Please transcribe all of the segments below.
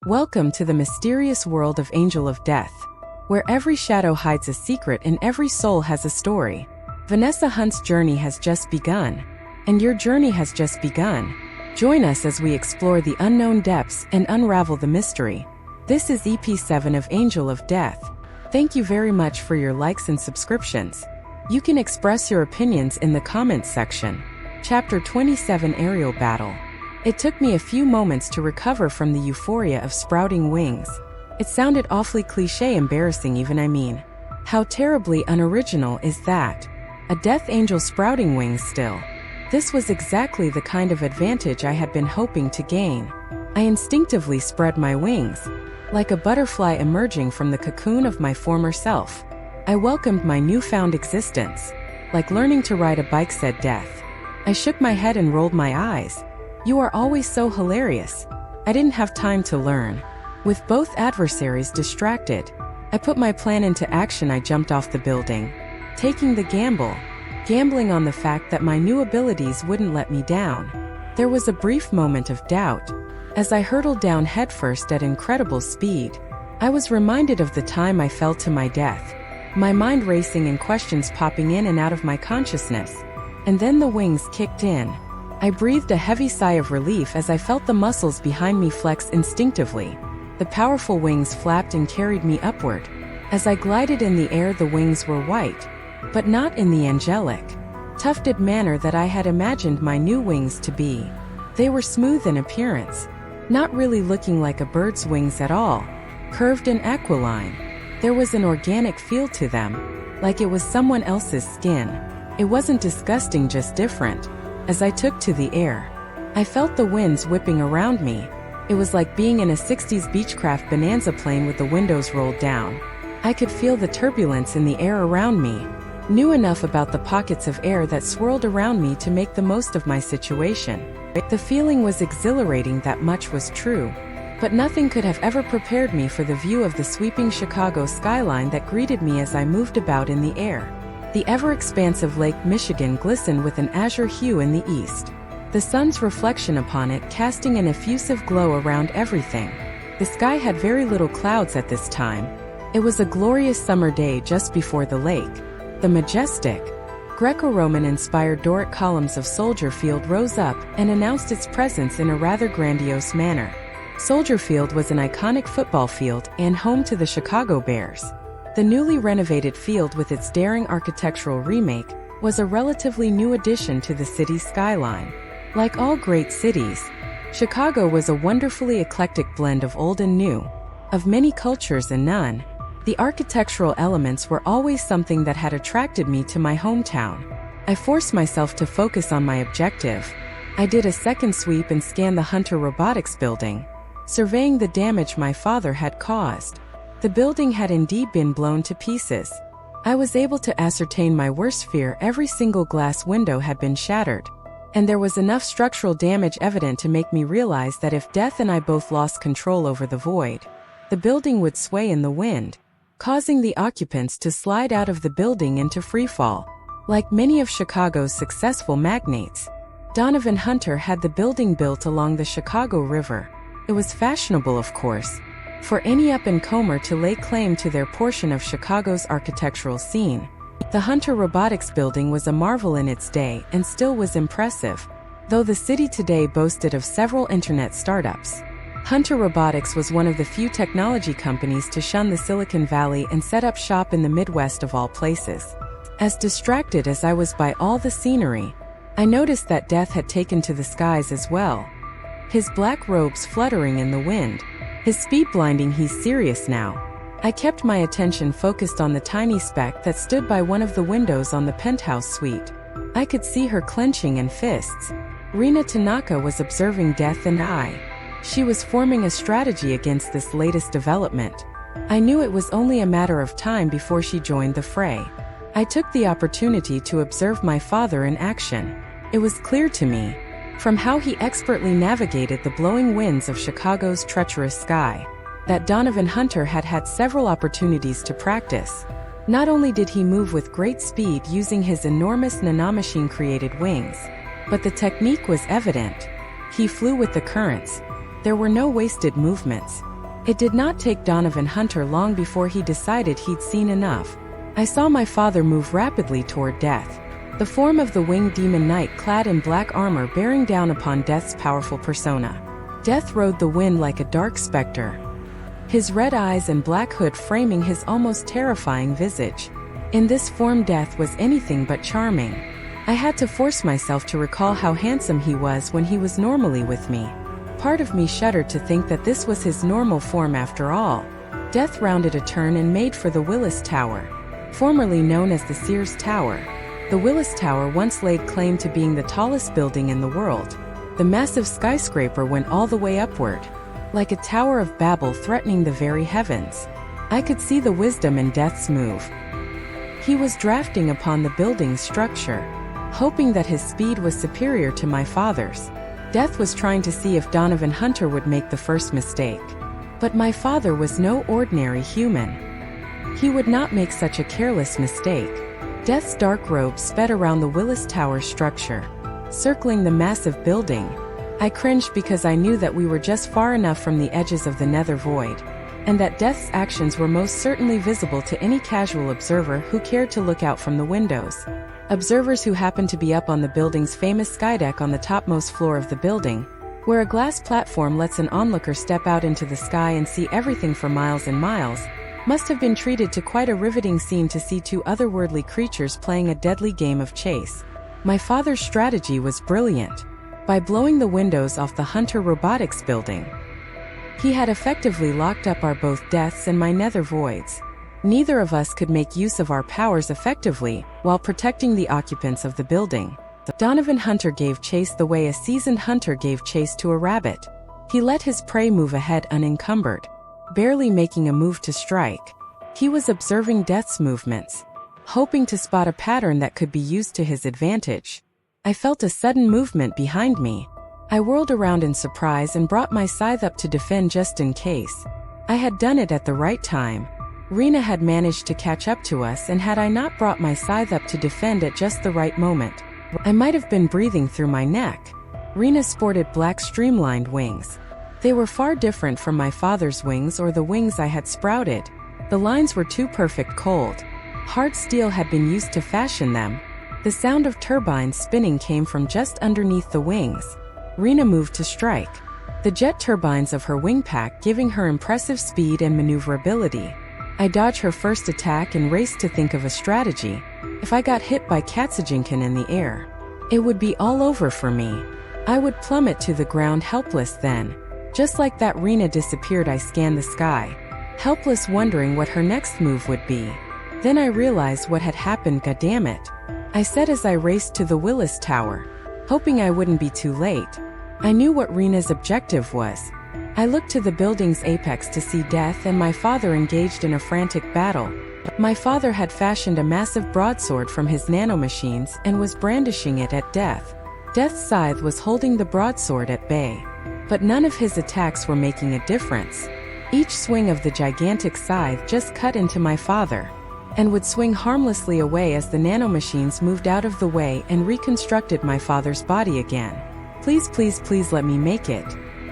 Welcome to the mysterious world of Angel of Death, where every shadow hides a secret and every soul has a story. Vanessa Hunt's journey has just begun, and your journey has just begun. Join us as we explore the unknown depths and unravel the mystery. This is EP7 of Angel of Death. Thank you very much for your likes and subscriptions. You can express your opinions in the comments section. Chapter 27, Aerial Battle. It took me a few moments to recover from the euphoria of sprouting wings. It sounded awfully cliché embarrassing even. How terribly unoriginal is that? A death angel sprouting wings still. This was exactly the kind of advantage I had been hoping to gain. I instinctively spread my wings, like a butterfly emerging from the cocoon of my former self. I welcomed my newfound existence, like learning to ride a bike, said Death. I shook my head and rolled my eyes. You are always so hilarious. I didn't have time to learn. With both adversaries distracted, I put my plan into action. I jumped off the building, taking the gambling on the fact that my new abilities wouldn't let me down. There was a brief moment of doubt. As I hurtled down headfirst at incredible speed, I was reminded of the time I fell to my death, my mind racing and questions popping in and out of my consciousness. And then the wings kicked in. I breathed a heavy sigh of relief as I felt the muscles behind me flex instinctively. The powerful wings flapped and carried me upward. As I glided in the air, the wings were white, but not in the angelic, tufted manner that I had imagined my new wings to be. They were smooth in appearance, not really looking like a bird's wings at all, curved and aquiline. There was an organic feel to them, like it was someone else's skin. It wasn't disgusting, just different. As I took to the air, I felt the winds whipping around me. It was like being in a 60s Beechcraft Bonanza plane with the windows rolled down. I could feel the turbulence in the air around me, knew enough about the pockets of air that swirled around me to make the most of my situation. The feeling was exhilarating, that much was true. But nothing could have ever prepared me for the view of the sweeping Chicago skyline that greeted me as I moved about in the air. The ever-expansive Lake Michigan glistened with an azure hue in the east, the sun's reflection upon it casting an effusive glow around everything. The sky had very little clouds at this time. It was a glorious summer day just before the lake. The majestic, Greco-Roman-inspired Doric columns of Soldier Field rose up and announced its presence in a rather grandiose manner. Soldier Field was an iconic football field and home to the Chicago Bears. The newly renovated field, with its daring architectural remake, was a relatively new addition to the city's skyline. Like all great cities, Chicago was a wonderfully eclectic blend of old and new, of many cultures and none. The architectural elements were always something that had attracted me to my hometown. I forced myself to focus on my objective. I did a second sweep and scanned the Hunter Robotics building, surveying the damage my father had caused. The building had indeed been blown to pieces. I was able to ascertain my worst fear: every single glass window had been shattered, and there was enough structural damage evident to make me realize that if Death and I both lost control over the void, the building would sway in the wind, causing the occupants to slide out of the building into freefall. Like many of Chicago's successful magnates, Donovan Hunter had the building built along the Chicago River. It was fashionable, of course, for any up-and-comer to lay claim to their portion of Chicago's architectural scene. The Hunter Robotics building was a marvel in its day and still was impressive, though the city today boasted of several internet startups. Hunter Robotics was one of the few technology companies to shun the Silicon Valley and set up shop in the Midwest of all places. As distracted as I was by all the scenery, I noticed that Death had taken to the skies as well, his black robes fluttering in the wind, his speed blinding. He's serious now. I kept my attention focused on the tiny speck that stood by one of the windows on the penthouse suite. I could see her clenching and fists. Rina Tanaka was observing Death and I. She was forming a strategy against this latest development. I knew it was only a matter of time before she joined the fray. I took the opportunity to observe my father in action. It was clear to me, from how he expertly navigated the blowing winds of Chicago's treacherous sky, that Donovan Hunter had had several opportunities to practice. Not only did he move with great speed using his enormous nanomachine-created wings, but the technique was evident. He flew with the currents. There were no wasted movements. It did not take Donovan Hunter long before he decided he'd seen enough. I saw my father move rapidly toward Death, the form of the winged demon knight clad in black armor bearing down upon Death's powerful persona. Death rode the wind like a dark specter, his red eyes and black hood framing his almost terrifying visage. In this form Death was anything but charming. I had to force myself to recall how handsome he was when he was normally with me. Part of me shuddered to think that this was his normal form after all. Death rounded a turn and made for the Willis Tower, formerly known as the Sears Tower. The Willis Tower once laid claim to being the tallest building in the world. The massive skyscraper went all the way upward, like a Tower of Babel threatening the very heavens. I could see the wisdom in Death's move. He was drafting upon the building's structure, hoping that his speed was superior to my father's. Death was trying to see if Donovan Hunter would make the first mistake. But my father was no ordinary human. He would not make such a careless mistake. Death's dark robe sped around the Willis Tower structure, circling the massive building. I cringed because I knew that we were just far enough from the edges of the nether void, and that Death's actions were most certainly visible to any casual observer who cared to look out from the windows. Observers who happened to be up on the building's famous skydeck on the topmost floor of the building, where a glass platform lets an onlooker step out into the sky and see everything for miles and miles, must have been treated to quite a riveting scene to see two otherworldly creatures playing a deadly game of chase. My father's strategy was brilliant. By blowing the windows off the Hunter Robotics building, he had effectively locked up our both Deaths and my nether voids. Neither of us could make use of our powers effectively while protecting the occupants of the building. Donovan Hunter gave chase the way a seasoned hunter gave chase to a rabbit. He let his prey move ahead unencumbered, barely making a move to strike. He was observing Death's movements, hoping to spot a pattern that could be used to his advantage. I felt a sudden movement behind me. I whirled around in surprise and brought my scythe up to defend just in case. I had done it at the right time. Rena had managed to catch up to us, and had I not brought my scythe up to defend at just the right moment, I might have been breathing through my neck. Rena sported black streamlined wings. They were far different from my father's wings or the wings I had sprouted. The lines were too perfect cold. Hard steel had been used to fashion them. The sound of turbines spinning came from just underneath the wings. Rena moved to strike, the jet turbines of her wing pack giving her impressive speed and maneuverability. I dodged her first attack and raced to think of a strategy. If I got hit by Katsujinkin in the air, it would be all over for me. I would plummet to the ground helpless then. Just like that, Rena disappeared. I scanned the sky, helpless, wondering what her next move would be. Then I realized what had happened. Goddammit, I said as I raced to the Willis Tower, hoping I wouldn't be too late. I knew what Rena's objective was. I looked to the building's apex to see Death and my father engaged in a frantic battle. My father had fashioned a massive broadsword from his nanomachines and was brandishing it at Death. Death's scythe was holding the broadsword at bay, but none of his attacks were making a difference. Each swing of the gigantic scythe just cut into my father, and would swing harmlessly away as the nanomachines moved out of the way and reconstructed my father's body again. Please, please, please let me make it.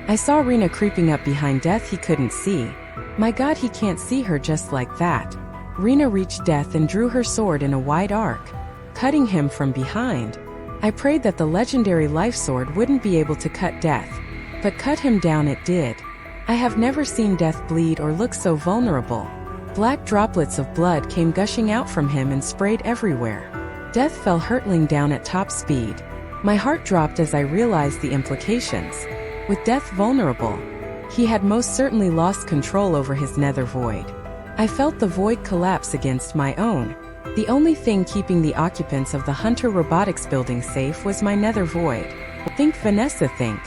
I saw Rena creeping up behind Death. He couldn't see. My God, he can't see her just like that. Rena reached Death and drew her sword in a wide arc, cutting him from behind. I prayed that the legendary life sword wouldn't be able to cut Death, but cut him down it did. I have never seen Death bleed or look so vulnerable. Black droplets of blood came gushing out from him and sprayed everywhere. Death fell hurtling down at top speed. My heart dropped as I realized the implications. With Death vulnerable, he had most certainly lost control over his nether void. I felt the void collapse against my own. The only thing keeping the occupants of the Hunter Robotics building safe was my nether void. Think, Vanessa, think.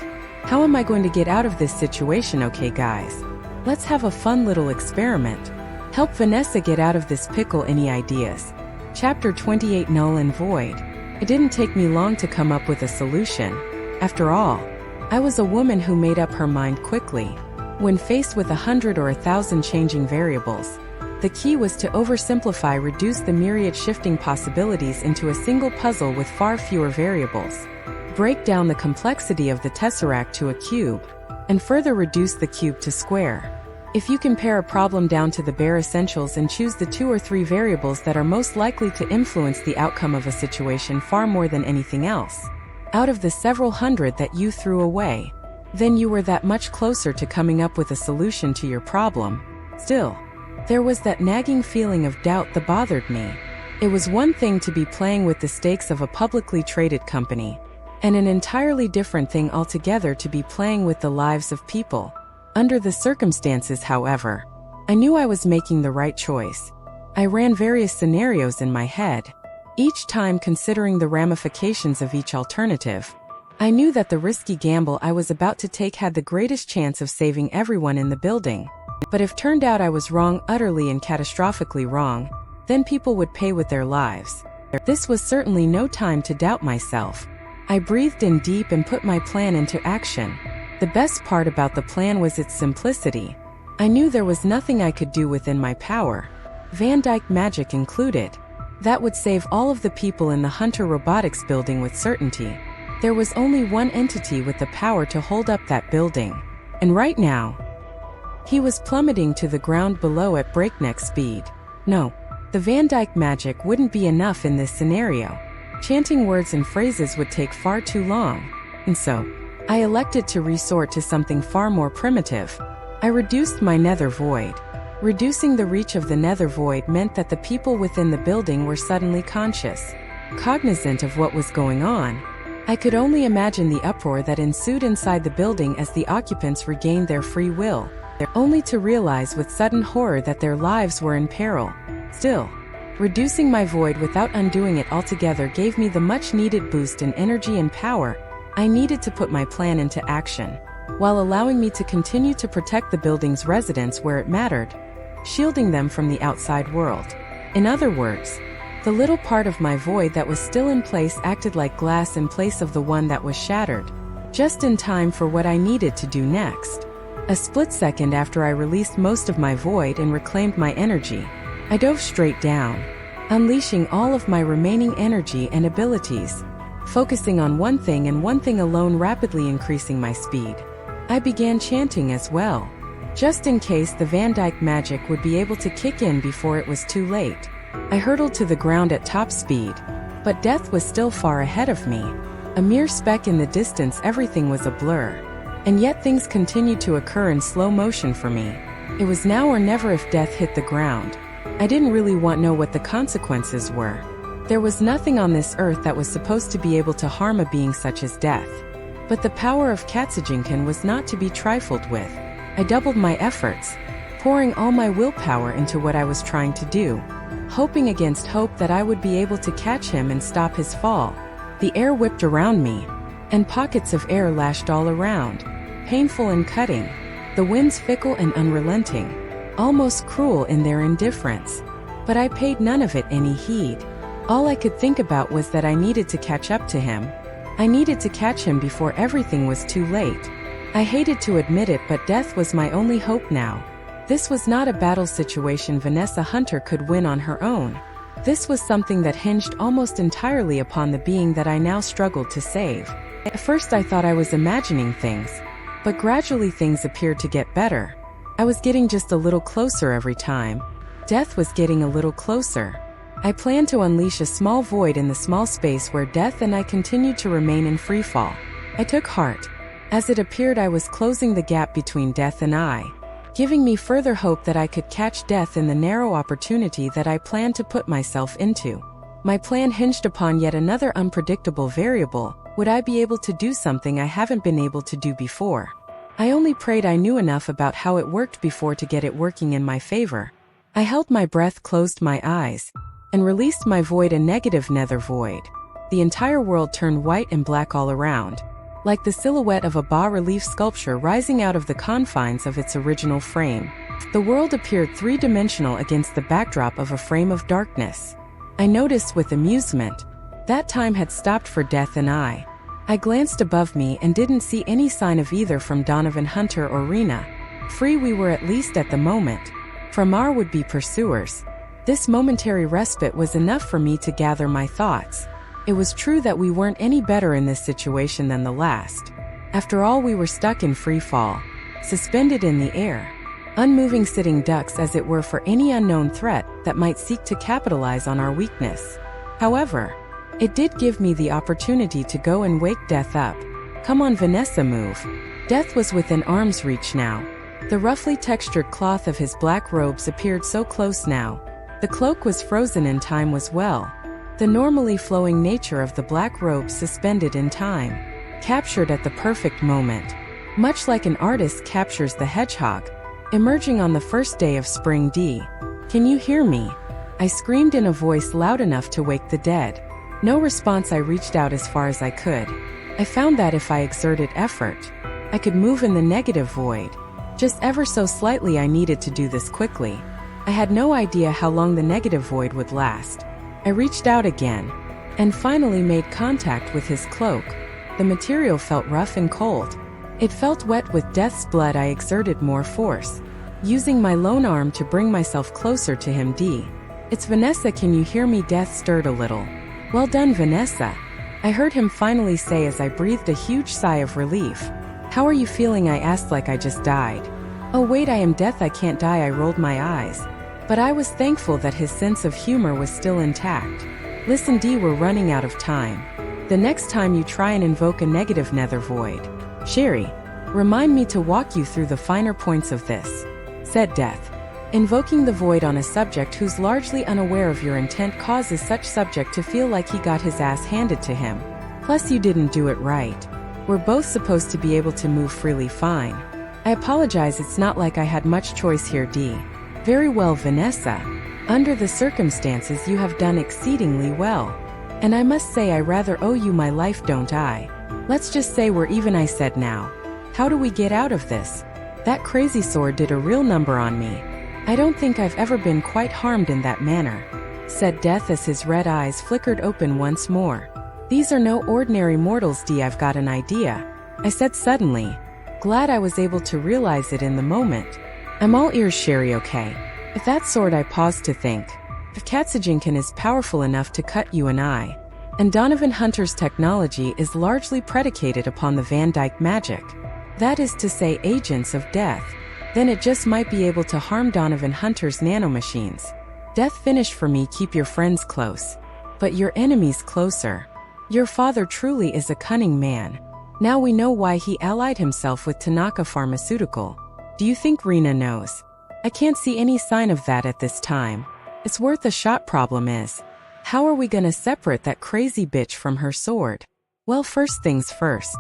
How am I going to get out of this situation? Okay guys, let's have a fun little experiment. Help Vanessa get out of this pickle. Any ideas? Chapter 28, Null and Void. It didn't take me long to come up with a solution. After all, I was a woman who made up her mind quickly. When faced with 100 or 1,000 changing variables, the key was to oversimplify, reduce the myriad shifting possibilities into a single puzzle with far fewer variables, break down the complexity of the tesseract to a cube, and further reduce the cube to square. If you can pare a problem down to the bare essentials and choose the 2 or 3 variables that are most likely to influence the outcome of a situation far more than anything else, out of the several hundred that you threw away, then you were that much closer to coming up with a solution to your problem. Still, there was that nagging feeling of doubt that bothered me. It was one thing to be playing with the stakes of a publicly traded company, and an entirely different thing altogether to be playing with the lives of people. Under the circumstances, however, I knew I was making the right choice. I ran various scenarios in my head, each time considering the ramifications of each alternative. I knew that the risky gamble I was about to take had the greatest chance of saving everyone in the building. But if turned out I was wrong, utterly and catastrophically wrong, then people would pay with their lives. This was certainly no time to doubt myself. I breathed in deep and put my plan into action. The best part about the plan was its simplicity. I knew there was nothing I could do within my power, Van Dyke magic included, that would save all of the people in the Hunter Robotics building with certainty. There was only one entity with the power to hold up that building. And right now, he was plummeting to the ground below at breakneck speed. No, the Van Dyke magic wouldn't be enough in this scenario. Chanting words and phrases would take far too long. And so, I elected to resort to something far more primitive. I reduced my nether void. Reducing the reach of the nether void meant that the people within the building were suddenly conscious, cognizant of what was going on. I could only imagine the uproar that ensued inside the building as the occupants regained their free will, only to realize with sudden horror that their lives were in peril. Still, reducing my void without undoing it altogether gave me the much-needed boost in energy and power I needed to put my plan into action, while allowing me to continue to protect the building's residents where it mattered, shielding them from the outside world. In other words, the little part of my void that was still in place acted like glass in place of the one that was shattered, just in time for what I needed to do next. A split second after I released most of my void and reclaimed my energy, I dove straight down, unleashing all of my remaining energy and abilities, focusing on one thing and one thing alone, rapidly increasing my speed. I began chanting as well, just in case the Van Dyke magic would be able to kick in before it was too late. I hurtled to the ground at top speed, but death was still far ahead of me. A mere speck in the distance, everything was a blur. And yet things continued to occur in slow motion for me. It was now or never if death hit the ground. I didn't really want to know what the consequences were. There was nothing on this earth that was supposed to be able to harm a being such as death. But the power of catastrophe was not to be trifled with. I doubled my efforts, pouring all my willpower into what I was trying to do, hoping against hope that I would be able to catch him and stop his fall. The air whipped around me, and pockets of air lashed all around, painful and cutting, the winds fickle and unrelenting, almost cruel in their indifference. But I paid none of it any heed. All I could think about was that I needed to catch up to him. I needed to catch him before everything was too late. I hated to admit it, but death was my only hope now. This was not a battle situation Vanessa Hunter could win on her own. This was something that hinged almost entirely upon the being that I now struggled to save. At first I thought I was imagining things, but gradually things appeared to get better. I was getting just a little closer every time. Death was getting a little closer. I planned to unleash a small void in the small space where death and I continued to remain in freefall. I took heart. As it appeared I was closing the gap between death and I, giving me further hope that I could catch death in the narrow opportunity that I planned to put myself into. My plan hinged upon yet another unpredictable variable. Would I be able to do something I haven't been able to do before? I only prayed I knew enough about how it worked before to get it working in my favor. I held my breath, closed my eyes, and released my void, a negative nether void. The entire world turned white and black all around, like the silhouette of a bas-relief sculpture rising out of the confines of its original frame. The world appeared three-dimensional against the backdrop of a frame of darkness. I noticed with amusement that time had stopped for death and I. I glanced above me and didn't see any sign of either from Donovan Hunter or Rena. Free we were, at least at the moment, from our would-be pursuers. This momentary respite was enough for me to gather my thoughts. It was true that we weren't any better in this situation than the last. After all, we were stuck in free fall, suspended in the air. unmoving sitting ducks as it were for any unknown threat that might seek to capitalize on our weakness. However, it did give me the opportunity to go and wake Death up. "Come on, Vanessa, move." Death was within arm's reach now. The roughly textured cloth of his black robes appeared so close now. The cloak was frozen in time as well. The normally flowing nature of the black robes suspended in time, captured at the perfect moment. Much like an artist captures the hedgehog, emerging on the first day of spring. "Can you hear me?" I screamed in a voice loud enough to wake the dead. No response. I reached out as far as I could. I found that if I exerted effort, I could move in the negative void. Just ever so slightly. I needed to do this quickly. I had no idea how long the negative void would last. I reached out again, and finally made contact with his cloak. The material felt rough and cold. It felt wet with Death's blood. I exerted more force, using my lone arm to bring myself closer to him. "It's Vanessa, can you hear me?" Death stirred a little. "Well done, Vanessa," I heard him finally say as I breathed a huge sigh of relief. "How are you feeling?" I asked like I just died. "Oh wait, I am Death, I can't die." I rolled my eyes, but I was thankful that his sense of humor was still intact. "Listen, we're running out of time. The next time you try and invoke a negative nether void, Sherry, remind me to walk you through the finer points of this," said Death. "Invoking the void on a subject who's largely unaware of your intent causes such subject to feel like he got his ass handed to him. Plus you didn't do it right. We're both supposed to be able to move freely. Fine. I apologize, it's not like I had much choice here. Very well, Vanessa. Under the circumstances you have done exceedingly well. And I must say I rather owe you my life, don't I? Let's just say we're even," I said. "Now, how do we get out of this? That crazy sword did a real number on me. I don't think I've ever been quite harmed in that manner," said Death as his red eyes flickered open once more. "These are no ordinary mortals. I've got an idea," I said suddenly, glad I was able to realize it in the moment. "I'm all ears, Sherry. Okay. If that sword," I paused to think, "if catastrophe is powerful enough to cut you and I, and Donovan Hunter's technology is largely predicated upon the Van Dyke magic, that is to say agents of death, then it just might be able to harm Donovan Hunter's nanomachines. Death finished for me. Keep your friends close, but your enemies closer. Your father truly is a cunning man. Now we know why he allied himself with Tanaka Pharmaceutical. Do you think Rena knows?" "I can't see any sign of that at this time. It's worth a shot. Problem is, how are we gonna separate that crazy bitch from her sword?" "Well, first things first,"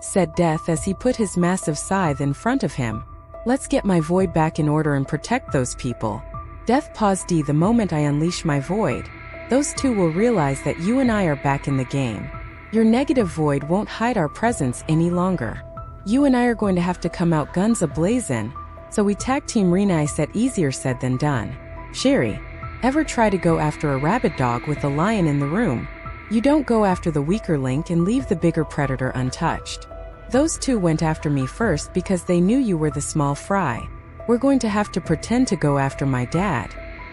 said Death as he put his massive scythe in front of him. "Let's get my void back in order and protect those people." Death paused. "The moment I unleash my void, those two will realize that you and I are back in the game. Your negative void won't hide our presence any longer. You and I are going to have to come out guns a-blazing. So we tag team Rena," I said. "Easier said than done. Sherry, ever try to go after a rabid dog with a lion in the room? You don't go after the weaker link and leave the bigger predator untouched. Those two went after me first because they knew you were the small fry. We're going to have to pretend to go after my dad,"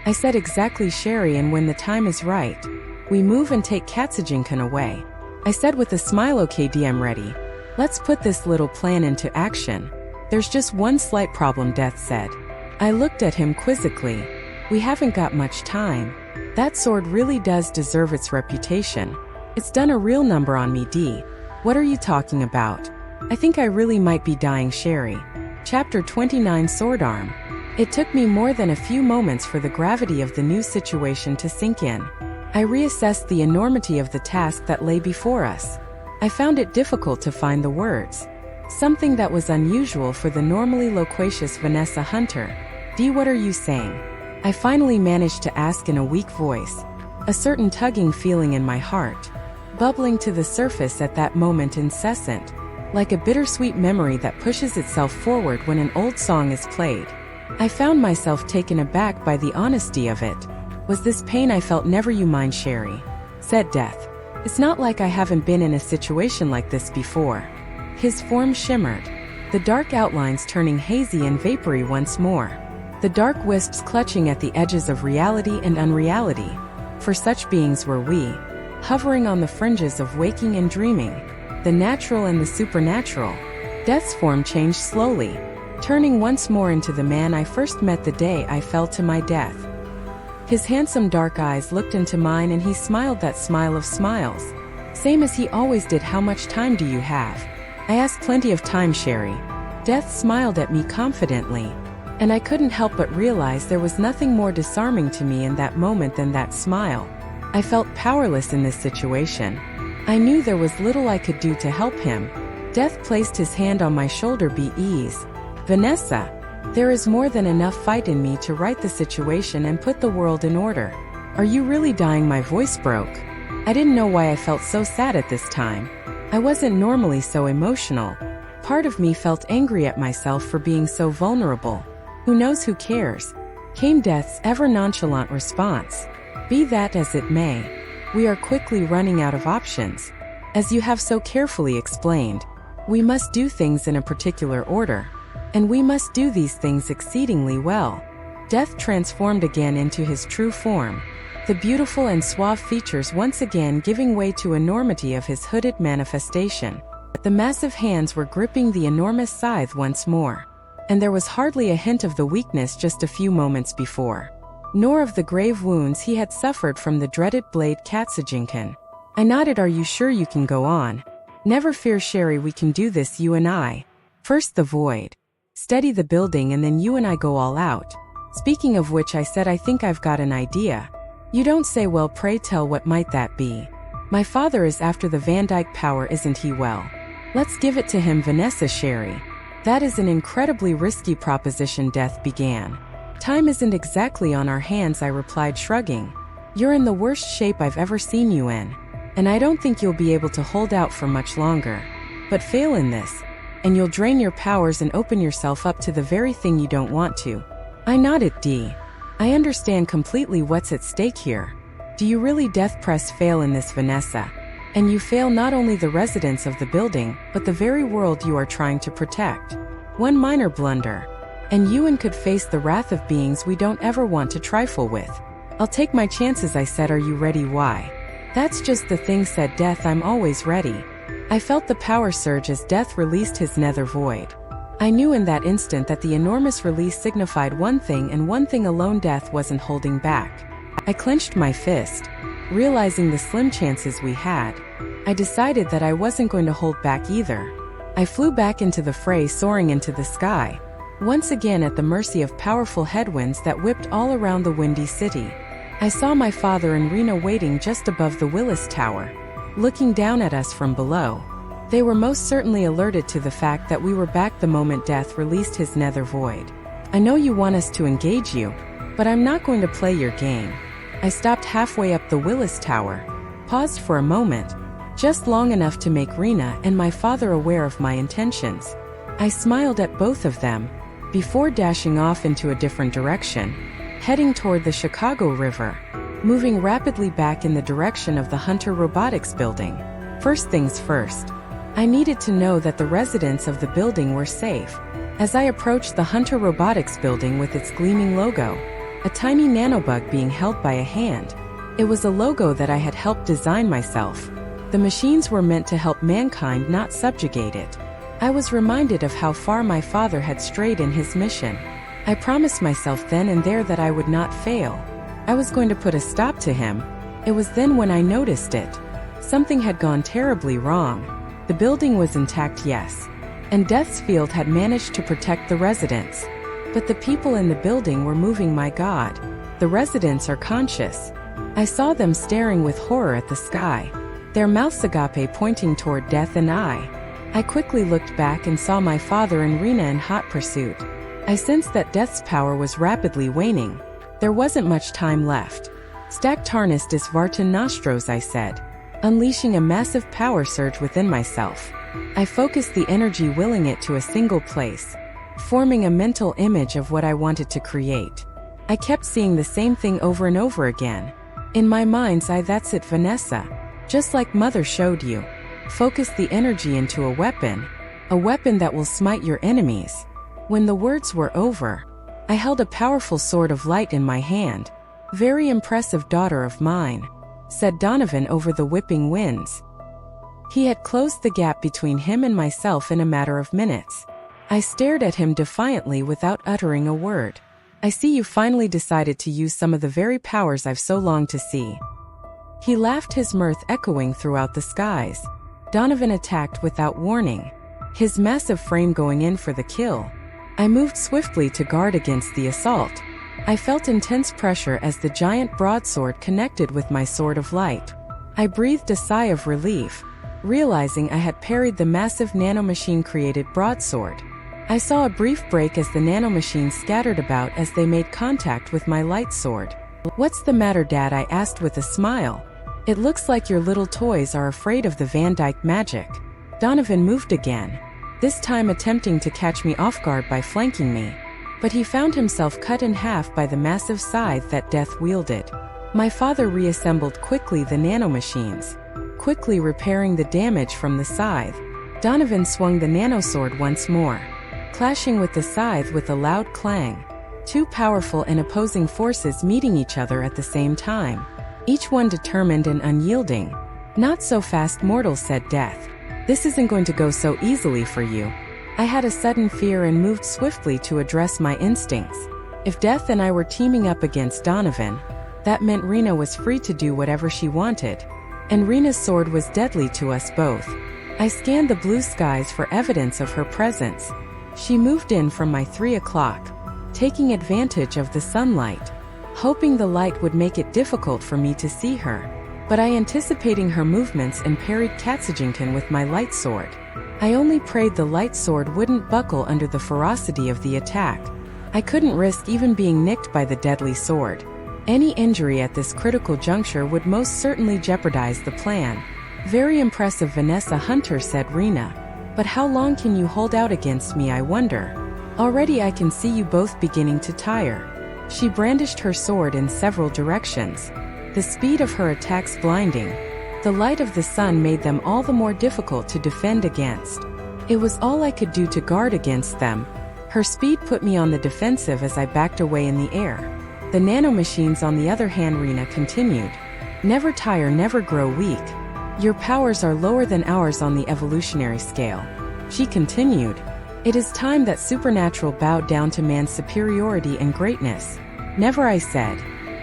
I said. "Exactly, Sherry, and when the time is right, we move and take Katsujinkan away," I said with a smile. "Okay, I'm ready. Let's put this little plan into action. There's just one slight problem," Death said. I looked at him quizzically. "We haven't got much time. That sword really does deserve its reputation. It's done a real number on me. What are you talking about?" "I think I really might be dying, Sherry." Chapter 29, Sword Arm. It took me more than a few moments for the gravity of the new situation to sink in. I reassessed the enormity of the task that lay before us. I found it difficult to find the words, something that was unusual for the normally loquacious Vanessa Hunter. "What are you saying?" I finally managed to ask in a weak voice, a certain tugging feeling in my heart, bubbling to the surface at that moment, incessant, like a bittersweet memory that pushes itself forward when an old song is played. I found myself taken aback by the honesty of it. "Was this pain I felt?" "Never you mind, Sherry," said Death. "It's not like I haven't been in a situation like this before." His form shimmered, the dark outlines turning hazy and vapory once more, the dark wisps clutching at the edges of reality and unreality. For such beings were we, hovering on the fringes of waking and dreaming, the natural and the supernatural. Death's form changed slowly. turning once more into the man I first met the day I fell to my death. His handsome dark eyes looked into mine and he smiled that smile of smiles. Same as he always did. How much time do you have? I asked. Plenty of time, Sherry. Death smiled at me confidently. And I couldn't help but realize there was nothing more disarming to me in that moment than that smile. I felt powerless in this situation. I knew there was little I could do to help him. Death placed his hand on my shoulder. Be easy, Vanessa. There is more than enough fight in me to right the situation and put the world in order. Are you really dying? My voice broke. I didn't know why I felt so sad at this time. I wasn't normally so emotional. Part of me felt angry at myself for being so vulnerable. Who knows? Who cares? Came Death's ever nonchalant response. Be that as it may, we are quickly running out of options. As you have so carefully explained, we must do things in a particular order. And we must do these things exceedingly well. Death transformed again into his true form, the beautiful and suave features once again giving way to enormity of his hooded manifestation. The massive hands were gripping the enormous scythe once more, and there was hardly a hint of the weakness just a few moments before, nor of the grave wounds he had suffered from the dreaded blade catastrophe. I nodded. Are you sure you can go on? Never fear, Sherry, we can do this, you and I. First the void. Steady the building and then you and I go all out. Speaking of which, I said, I think I've got an idea. You don't say. Well, pray tell, what might that be? My father is after the Van Dyke power, isn't he? Well, let's give it to him, Vanessa. Sherry. That is an incredibly risky proposition. Death began. Time isn't exactly on our hands, I replied, shrugging. You're in the worst shape I've ever seen you in, and I don't think you'll be able to hold out for much longer. But fail in this, and you'll drain your powers and open yourself up to the very thing you don't want to. I nodded. I understand completely what's at stake here. Do you really? Death pressed. Fail in this, Vanessa, and you fail not only the residents of the building, but the very world you are trying to protect. One minor blunder, and you could face the wrath of beings we don't ever want to trifle with. I'll take my chances, I said. Are you ready? Why? That's just the thing, said Death. I'm always ready. I felt the power surge as Death released his nether void. I knew in that instant that the enormous release signified one thing and one thing alone. Death wasn't holding back. I clenched my fist. Realizing the slim chances we had, I decided that I wasn't going to hold back either. I flew back into the fray, soaring into the sky, once again at the mercy of powerful headwinds that whipped all around the windy city. I saw my father and Rena waiting just above the Willis Tower, looking down at us from below. They were most certainly alerted to the fact that we were back the moment Death released his nether void. I know you want us to engage you, but I'm not going to play your game. I stopped halfway up the Willis Tower, paused for a moment, just long enough to make Rena and my father aware of my intentions. I smiled at both of them, before dashing off into a different direction, heading toward the Chicago River, moving rapidly back in the direction of the Hunter Robotics building. First things first, I needed to know that the residents of the building were safe. As I approached the Hunter Robotics building with its gleaming logo, a tiny nanobug being held by a hand. It was a logo that I had helped design myself. The machines were meant to help mankind, not subjugate it. I was reminded of how far my father had strayed in his mission. I promised myself then and there that I would not fail. I was going to put a stop to him. It was then when I noticed it. Something had gone terribly wrong. The building was intact, yes, and Death's field had managed to protect the residents. But the people in the building were moving. My God, the residents are conscious. I saw them staring with horror at the sky, their mouths agape pointing toward Death and I quickly looked back and saw my father and Rena in hot pursuit. I sensed that Death's power was rapidly waning. There wasn't much time left. Stack tarnis dis vartan nostros, I said, unleashing a massive power surge within myself. I focused the energy, willing it to a single place, forming a mental image of what I wanted to create. I kept seeing the same thing over and over again. In my mind's eye, that's it, Vanessa. Just like Mother showed you. Focus the energy into a weapon that will smite your enemies. When the words were over, I held a powerful sword of light in my hand. Very impressive, daughter of mine, said Donovan over the whipping winds. He had closed the gap between him and myself in a matter of minutes. I stared at him defiantly without uttering a word. I see you finally decided to use some of the very powers I've so longed to see. He laughed, his mirth echoing throughout the skies. Donovan attacked without warning, his massive frame going in for the kill. I moved swiftly to guard against the assault. I felt intense pressure as the giant broadsword connected with my sword of light. I breathed a sigh of relief, realizing I had parried the massive nanomachine-created broadsword. I saw a brief break as the nanomachines scattered about as they made contact with my light sword. "What's the matter, Dad?" I asked with a smile. "It looks like your little toys are afraid of the Van Dyke magic." Donovan moved again, this time attempting to catch me off guard by flanking me. But he found himself cut in half by the massive scythe that Death wielded. My father reassembled quickly the nanomachines, quickly repairing the damage from the scythe. Donovan swung the nanosword once more, clashing with the scythe with a loud clang. Two powerful and opposing forces meeting each other at the same time, each one determined and unyielding. "Not so fast, mortal," said Death. "This isn't going to go so easily for you." I had a sudden fear and moved swiftly to address my instincts. If Death and I were teaming up against Donovan, that meant Rena was free to do whatever she wanted. And Rena's sword was deadly to us both. I scanned the blue skies for evidence of her presence. She moved in from my 3 o'clock, taking advantage of the sunlight, hoping the light would make it difficult for me to see her. But I anticipating her movements and parried catastrophe with my light sword. I only prayed the light sword wouldn't buckle under the ferocity of the attack. I couldn't risk even being nicked by the deadly sword. Any injury at this critical juncture would most certainly jeopardize the plan. "Very impressive, Vanessa Hunter," said Rena. "But how long can you hold out against me, I wonder? Already I can see you both beginning to tire." She brandished her sword in several directions, the speed of her attacks blinding. The light of the sun made them all the more difficult to defend against. It was all I could do to guard against them. Her speed put me on the defensive as I backed away in the air. The nanomachines, on the other hand, Rena continued. "Never tire, never grow weak. Your powers are lower than ours on the evolutionary scale." She continued. "It is time that supernatural bowed down to man's superiority and greatness." "Never," I said.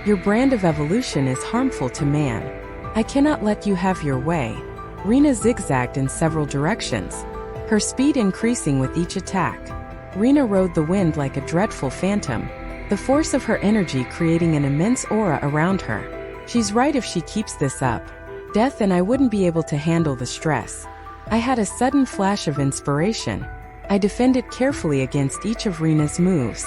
"Your brand of evolution is harmful to man. I cannot let you have your way." Rena zigzagged in several directions, her speed increasing with each attack. Rena rode the wind like a dreadful phantom, the force of her energy creating an immense aura around her. She's right, if she keeps this up, Death and I wouldn't be able to handle the stress. I had a sudden flash of inspiration. I defended carefully against each of Rena's moves,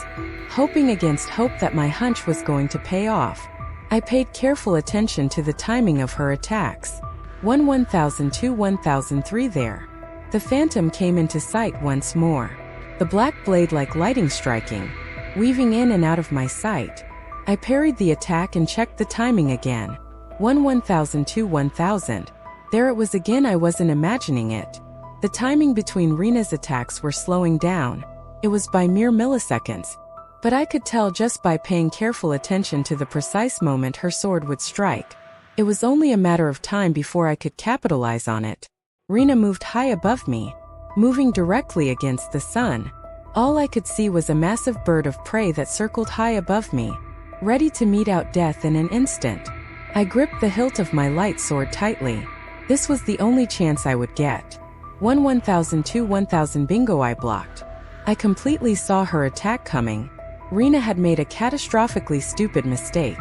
hoping against hope that my hunch was going to pay off. I paid careful attention to the timing of her attacks. 1002, 1003 there. The phantom came into sight once more, the black blade like lightning striking, weaving in and out of my sight. I parried the attack and checked the timing again. 1002, 1000. There it was again. I wasn't imagining it. The timing between Rena's attacks were slowing down. It was by mere milliseconds. But I could tell just by paying careful attention to the precise moment her sword would strike. It was only a matter of time before I could capitalize on it. Rena moved high above me, moving directly against the sun. All I could see was a massive bird of prey that circled high above me, ready to mete out death in an instant. I gripped the hilt of my light sword tightly. This was the only chance I would get. 1002, 1000 bingo, I blocked. I completely saw her attack coming. Rena had made a catastrophically stupid mistake.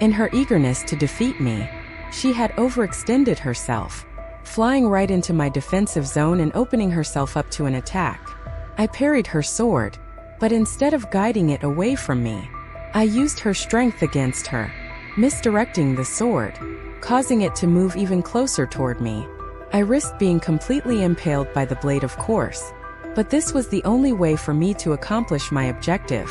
In her eagerness to defeat me, she had overextended herself, flying right into my defensive zone and opening herself up to an attack. I parried her sword, but instead of guiding it away from me, I used her strength against her, misdirecting the sword, causing it to move even closer toward me. I risked being completely impaled by the blade, of course, but this was the only way for me to accomplish my objective.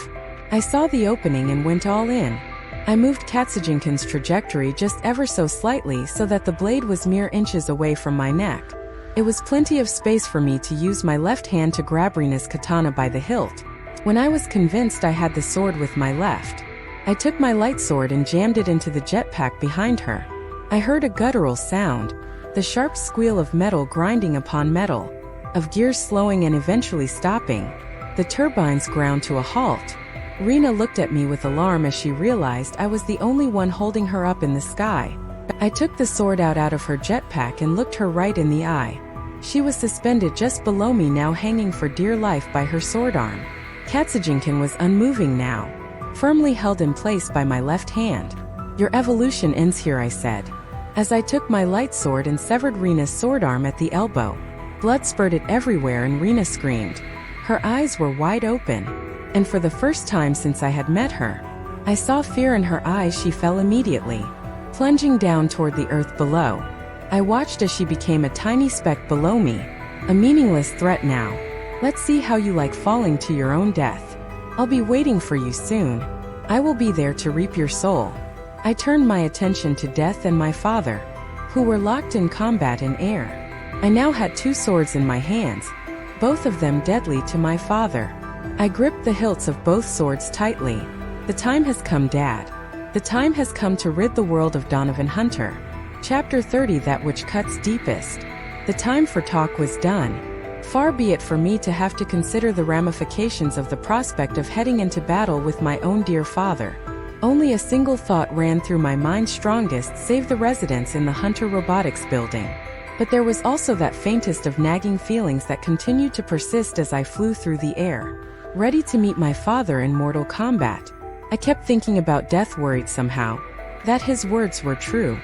I saw the opening and went all in. I moved Katsuginkin's trajectory just ever so slightly so that the blade was mere inches away from my neck. It was plenty of space for me to use my left hand to grab Rena's katana by the hilt. When I was convinced I had the sword with my left, I took my light sword and jammed it into the jetpack behind her. I heard a guttural sound, the sharp squeal of metal grinding upon metal. of gears slowing and eventually stopping. The turbines ground to a halt. Rena looked at me with alarm as she realized I was the only one holding her up in the sky. I took the sword out of her jetpack and looked her right in the eye. She was suspended just below me now, hanging for dear life by her sword arm. Katsujinkin was unmoving now, firmly held in place by my left hand. "Your evolution ends here," I said, as I took my light sword and severed Rena's sword arm at the elbow. Blood spurted everywhere and Rena screamed. Her eyes were wide open, and for the first time since I had met her, I saw fear in her eyes. She fell immediately, plunging down toward the earth below. I watched as she became a tiny speck below me, a meaningless threat now. "Let's see how you like falling to your own death. I'll be waiting for you soon. I will be there to reap your soul." I turned my attention to Death and my father, who were locked in combat in air. I now had two swords in my hands, both of them deadly to my father. I gripped the hilts of both swords tightly. "The time has come, Dad. The time has come to rid the world of Donovan Hunter." Chapter 30, That Which Cuts Deepest. The time for talk was done. Far be it for me to have to consider the ramifications of the prospect of heading into battle with my own dear father. Only a single thought ran through my mind: strongest, save the residents in the Hunter Robotics building. But there was also that faintest of nagging feelings that continued to persist as I flew through the air, ready to meet my father in mortal combat. I kept thinking about Death, worried somehow that his words were true,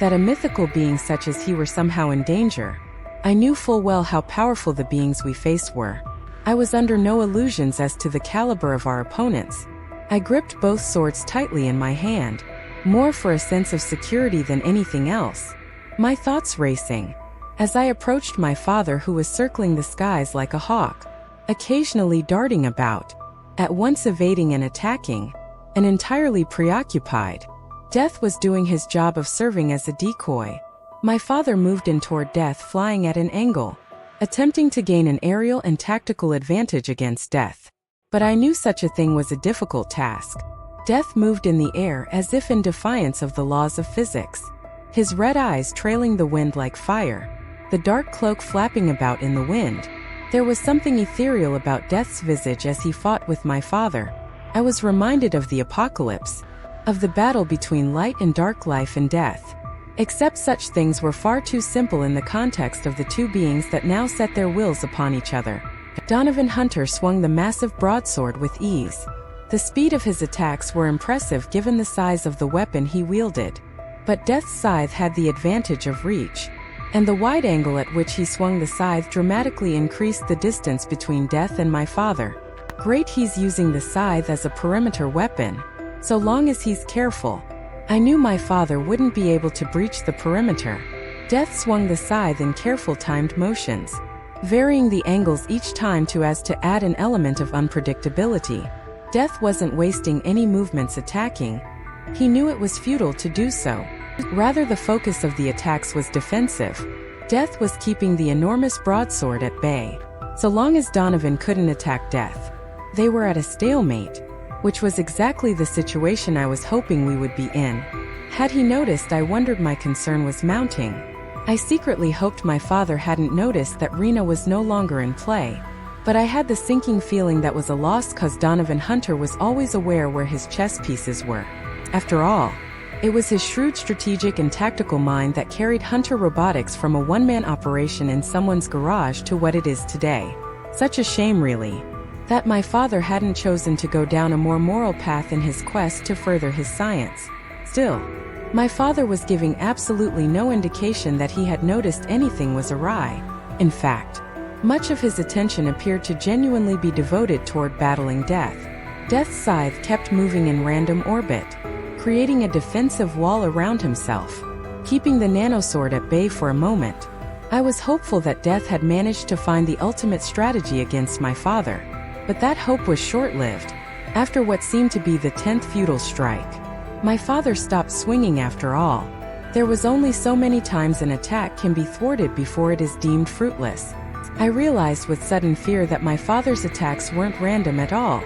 that a mythical being such as he were somehow in danger. I knew full well how powerful the beings we faced were. I was under no illusions as to the caliber of our opponents. I gripped both swords tightly in my hand, more for a sense of security than anything else, my thoughts racing as I approached my father, who was circling the skies like a hawk, occasionally darting about, at once evading and attacking, and entirely preoccupied. Death was doing his job of serving as a decoy. My father moved in toward Death, flying at an angle, attempting to gain an aerial and tactical advantage against Death. But I knew such a thing was a difficult task. Death moved in the air as if in defiance of the laws of physics, his red eyes trailing the wind like fire, the dark cloak flapping about in the wind. There was something ethereal about Death's visage as he fought with my father. I was reminded of the apocalypse, of the battle between light and dark, life and death. Except such things were far too simple in the context of the two beings that now set their wills upon each other. Donovan Hunter swung the massive broadsword with ease. The speed of his attacks were impressive given the size of the weapon he wielded. But Death's scythe had the advantage of reach, and the wide angle at which he swung the scythe dramatically increased the distance between Death and my father. Great, he's using the scythe as a perimeter weapon. So long as he's careful. I knew my father wouldn't be able to breach the perimeter. Death swung the scythe in careful timed motions, varying the angles each time as to add an element of unpredictability. Death wasn't wasting any movements attacking. He knew it was futile to do so. Rather, the focus of the attacks was defensive. Death was keeping the enormous broadsword at bay. So long as Donovan couldn't attack Death, they were at a stalemate, which was exactly the situation I was hoping we would be in. Had he noticed, I wondered. My concern was mounting. I secretly hoped my father hadn't noticed that Rena was no longer in play. But I had the sinking feeling that was a loss, cause Donovan Hunter was always aware where his chess pieces were. After all, it was his shrewd strategic and tactical mind that carried Hunter Robotics from a one-man operation in someone's garage to what it is today. Such a shame, really, that my father hadn't chosen to go down a more moral path in his quest to further his science. Still, my father was giving absolutely no indication that he had noticed anything was awry. In fact, much of his attention appeared to genuinely be devoted toward battling Death. Death's scythe kept moving in random orbit, creating a defensive wall around himself, keeping the nanosword at bay for a moment. I was hopeful that Death had managed to find the ultimate strategy against my father. But that hope was short-lived. After what seemed to be the 10th futile strike, my father stopped swinging after all. There was only so many times an attack can be thwarted before it is deemed fruitless. I realized with sudden fear that my father's attacks weren't random at all.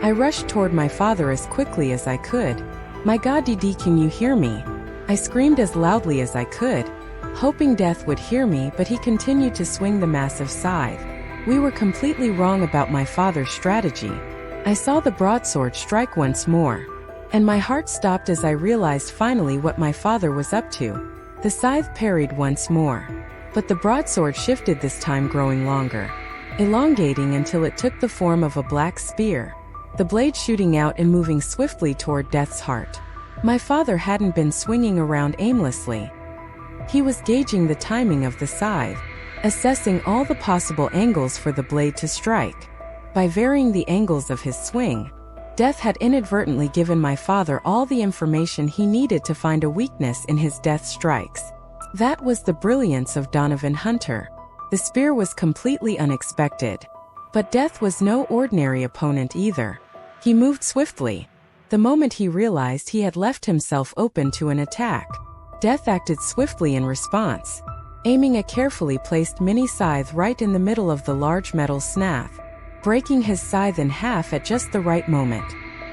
I rushed toward my father as quickly as I could. "My God, DD, can you hear me?" I screamed as loudly as I could. hoping Death would hear me, but he continued to swing the massive scythe. We were completely wrong about my father's strategy. I saw the broadsword strike once more, and my heart stopped as I realized finally what my father was up to. The scythe parried once more, but the broadsword shifted, this time growing longer, elongating until it took the form of a black spear, the blade shooting out and moving swiftly toward Death's heart. My father hadn't been swinging around aimlessly. He was gauging the timing of the scythe, assessing all the possible angles for the blade to strike. By varying the angles of his swing, Death had inadvertently given my father all the information he needed to find a weakness in his death strikes. That was the brilliance of Donovan Hunter. The spear was completely unexpected. But Death was no ordinary opponent either. He moved swiftly. The moment he realized he had left himself open to an attack, Death acted swiftly in response, aiming a carefully placed mini scythe right in the middle of the large metal snath, breaking his scythe in half at just the right moment,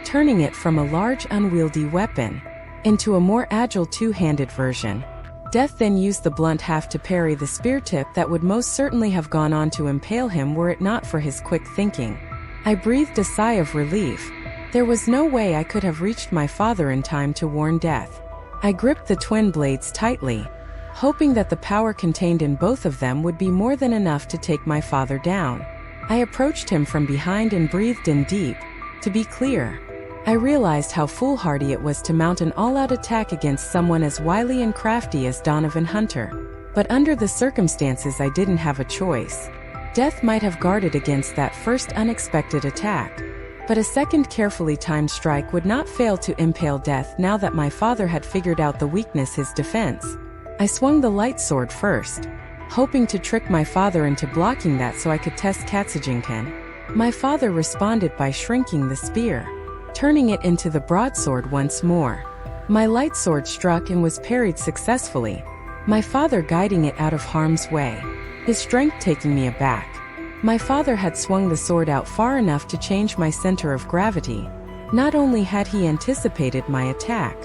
turning it from a large unwieldy weapon into a more agile two-handed version. Death then used the blunt half to parry the spear tip that would most certainly have gone on to impale him were it not for his quick thinking. I breathed a sigh of relief. There was no way I could have reached my father in time to warn Death. I gripped the twin blades tightly, hoping that the power contained in both of them would be more than enough to take my father down. I approached him from behind and breathed in deep. To be clear, I realized how foolhardy it was to mount an all-out attack against someone as wily and crafty as Donovan Hunter. But under the circumstances, I didn't have a choice. Death might have guarded against that first unexpected attack, but a second carefully timed strike would not fail to impale Death now that my father had figured out the weakness his defense. I swung the light sword first, hoping to trick my father into blocking that so I could test Katsujinkan. My father responded by shrinking the spear, turning it into the broadsword once more. My light sword struck and was parried successfully, my father guiding it out of harm's way, his strength taking me aback. My father had swung the sword out far enough to change my center of gravity. Not only had he anticipated my attack,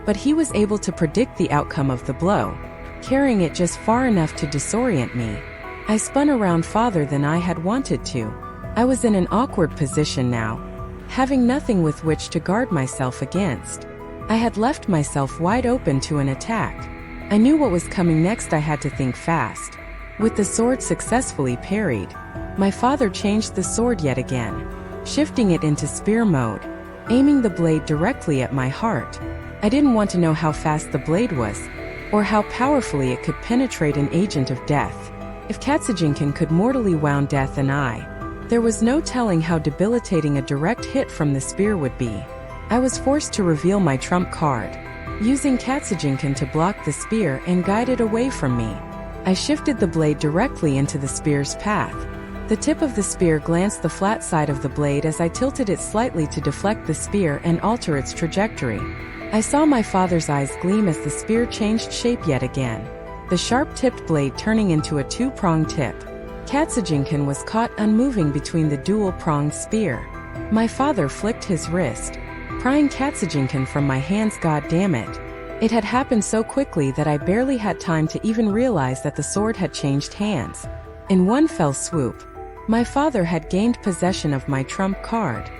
but he was able to predict the outcome of the blow, carrying it just far enough to disorient me. I spun around farther than I had wanted to. I was in an awkward position now, having nothing with which to guard myself against. I had left myself wide open to an attack. I knew what was coming next. I had to think fast. With the sword successfully parried, my father changed the sword yet again, shifting it into spear mode, aiming the blade directly at my heart. I didn't want to know how fast the blade was, or how powerfully it could penetrate an agent of death. If Katsujinkan could mortally wound Death and there was no telling how debilitating a direct hit from the spear would be. I was forced to reveal my trump card, using Katsujinkan to block the spear and guide it away from me. I shifted the blade directly into the spear's path. The tip of the spear glanced the flat side of the blade as I tilted it slightly to deflect the spear and alter its trajectory. I saw my father's eyes gleam as the spear changed shape yet again, the sharp-tipped blade turning into a two-pronged tip. Katsujinkan was caught unmoving between the dual-pronged spear. My father flicked his wrist, prying Katsujinkan from my hands. God damn it. It had happened so quickly that I barely had time to even realize that the sword had changed hands. In one fell swoop, my father had gained possession of my trump card.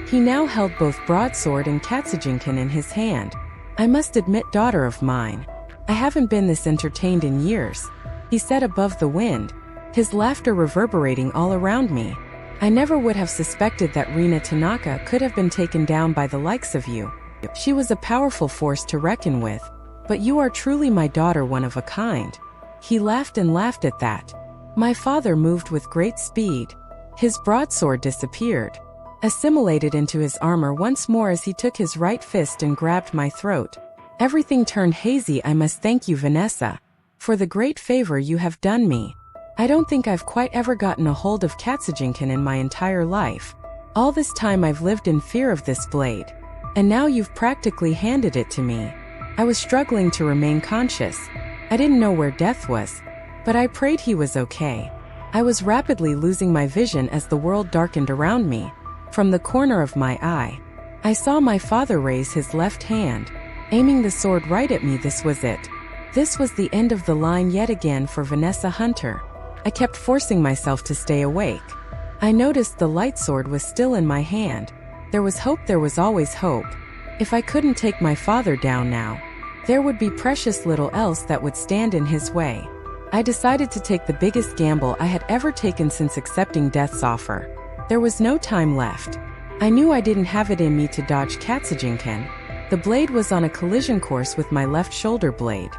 He now held both broadsword and Katsujinkan in his hand. I must admit, daughter of mine, I haven't been this entertained in years, he said above the wind, his laughter reverberating all around me. I never would have suspected that Rina Tanaka could have been taken down by the likes of you. She was a powerful force to reckon with, but you are truly my daughter, one of a kind. He laughed and laughed at that. My father moved with great speed. His broadsword disappeared, assimilated into his armor once more as he took his right fist and grabbed my throat. Everything turned hazy. I must thank you, Vanessa, for the great favor you have done me. I don't think I've quite ever gotten a hold of Katsujinkan in my entire life. All this time I've lived in fear of this blade, and now you've practically handed it to me. I was struggling to remain conscious. I didn't know where Death was, but I prayed he was okay. I was rapidly losing my vision as the world darkened around me. From the corner of my eye, I saw my father raise his left hand, aiming the sword right at me. This was it. This was the end of the line yet again for Vanessa Hunter. I kept forcing myself to stay awake. I noticed the light sword was still in my hand. There was hope, there was always hope. If I couldn't take my father down now, there would be precious little else that would stand in his way. I decided to take the biggest gamble I had ever taken since accepting death's offer. There was no time left. I knew I didn't have it in me to dodge catastrophe. The blade was on a collision course with my left shoulder blade,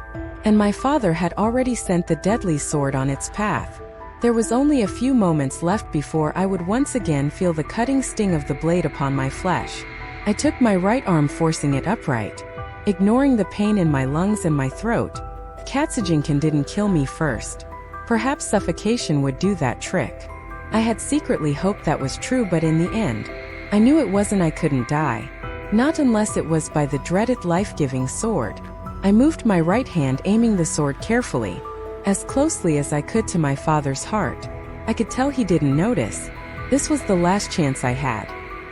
and my father had already sent the deadly sword on its path. There was only a few moments left before I would once again feel the cutting sting of the blade upon my flesh. I took my right arm, forcing it upright, ignoring the pain in my lungs and my throat. Catastrophe didn't kill me first. Perhaps suffocation would do that trick. I had secretly hoped that was true, but in the end, I knew it wasn't. I couldn't die. Not unless it was by the dreaded life-giving sword. I moved my right hand, aiming the sword carefully, as closely as I could to my father's heart. I could tell he didn't notice. This was the last chance I had.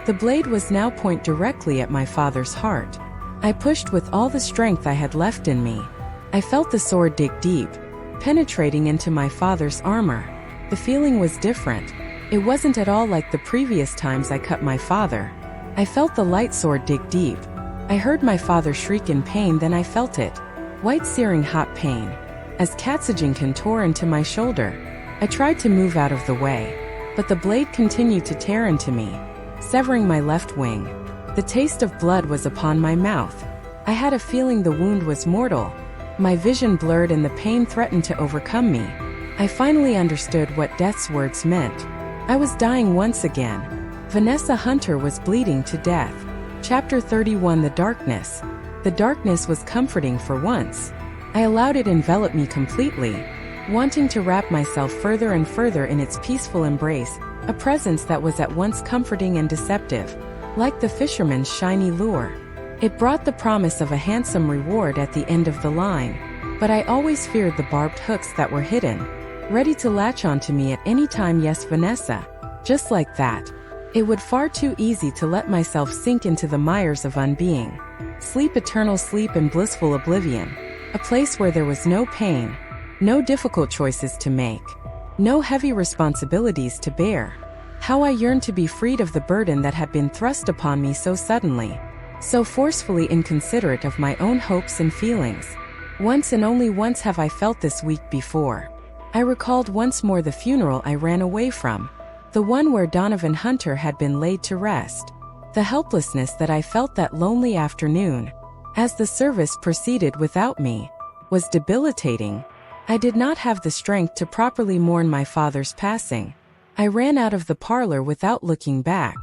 The blade was now pointed directly at my father's heart. I pushed with all the strength I had left in me. I felt the sword dig deep, penetrating into my father's armor. The feeling was different. It wasn't at all like the previous times I cut my father. I felt the light sword dig deep. I heard my father shriek in pain, then I felt it. White, searing hot pain, as catastrophe tore into my shoulder. I tried to move out of the way, but the blade continued to tear into me, severing my left wing. The taste of blood was upon my mouth. I had a feeling the wound was mortal. My vision blurred and the pain threatened to overcome me. I finally understood what death's words meant. I was dying once again. Vanessa Hunter was bleeding to death. Chapter 31. The darkness. The darkness was comforting for once. I allowed it envelop me completely, wanting to wrap myself further and further in its peaceful embrace, a presence that was at once comforting and deceptive, like the fisherman's shiny lure. It brought the promise of a handsome reward at the end of the line, but I always feared the barbed hooks that were hidden, ready to latch onto me at any time. Yes, Vanessa. Just like that. It would far too easy to let myself sink into the mires of unbeing. Sleep, eternal sleep and blissful oblivion. A place where there was no pain, no difficult choices to make, no heavy responsibilities to bear. How I yearned to be freed of the burden that had been thrust upon me so suddenly, so forcefully, inconsiderate of my own hopes and feelings. Once and only once have I felt this week before. I recalled once more the funeral I ran away from, the one where Donovan Hunter had been laid to rest. The helplessness that I felt that lonely afternoon, as the service proceeded without me, was debilitating. I did not have the strength to properly mourn my father's passing. I ran out of the parlor without looking back,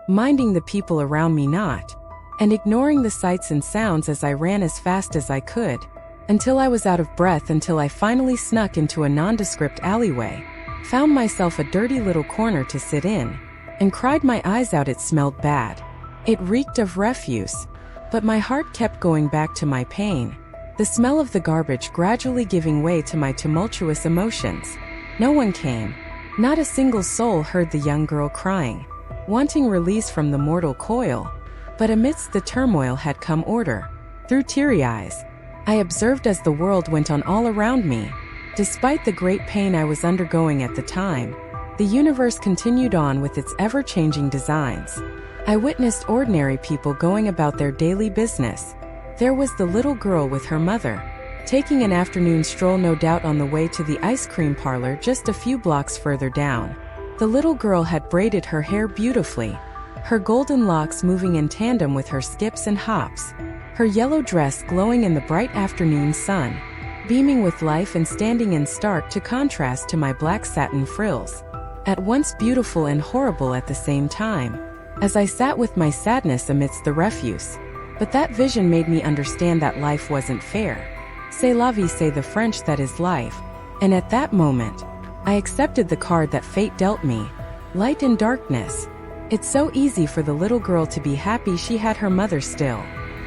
minding the people around me not, and ignoring the sights and sounds as I ran as fast as I could, until I was out of breath, until I finally snuck into a nondescript alleyway, found myself a dirty little corner to sit in, and cried my eyes out. It smelled bad. It reeked of refuse, but my heart kept going back to my pain, the smell of the garbage gradually giving way to my tumultuous emotions. No one came. Not a single soul heard the young girl crying, wanting release from the mortal coil. But amidst the turmoil had come order. Through teary eyes, I observed as the world went on all around me. Despite the great pain I was undergoing at the time, the universe continued on with its ever-changing designs. I witnessed ordinary people going about their daily business. There was the little girl with her mother, taking an afternoon stroll, no doubt on the way to the ice cream parlor just a few blocks further down. The little girl had braided her hair beautifully, her golden locks moving in tandem with her skips and hops, her yellow dress glowing in the bright afternoon sun, beaming with life and standing in stark contrast to my black satin frills, at once beautiful and horrible at the same time, as I sat with my sadness amidst the refuse. But that vision made me understand that life wasn't fair. C'est la vie, say the French, that is life. And at that moment, I accepted the card that fate dealt me, light and darkness. It's so easy for the little girl to be happy she had her mother still,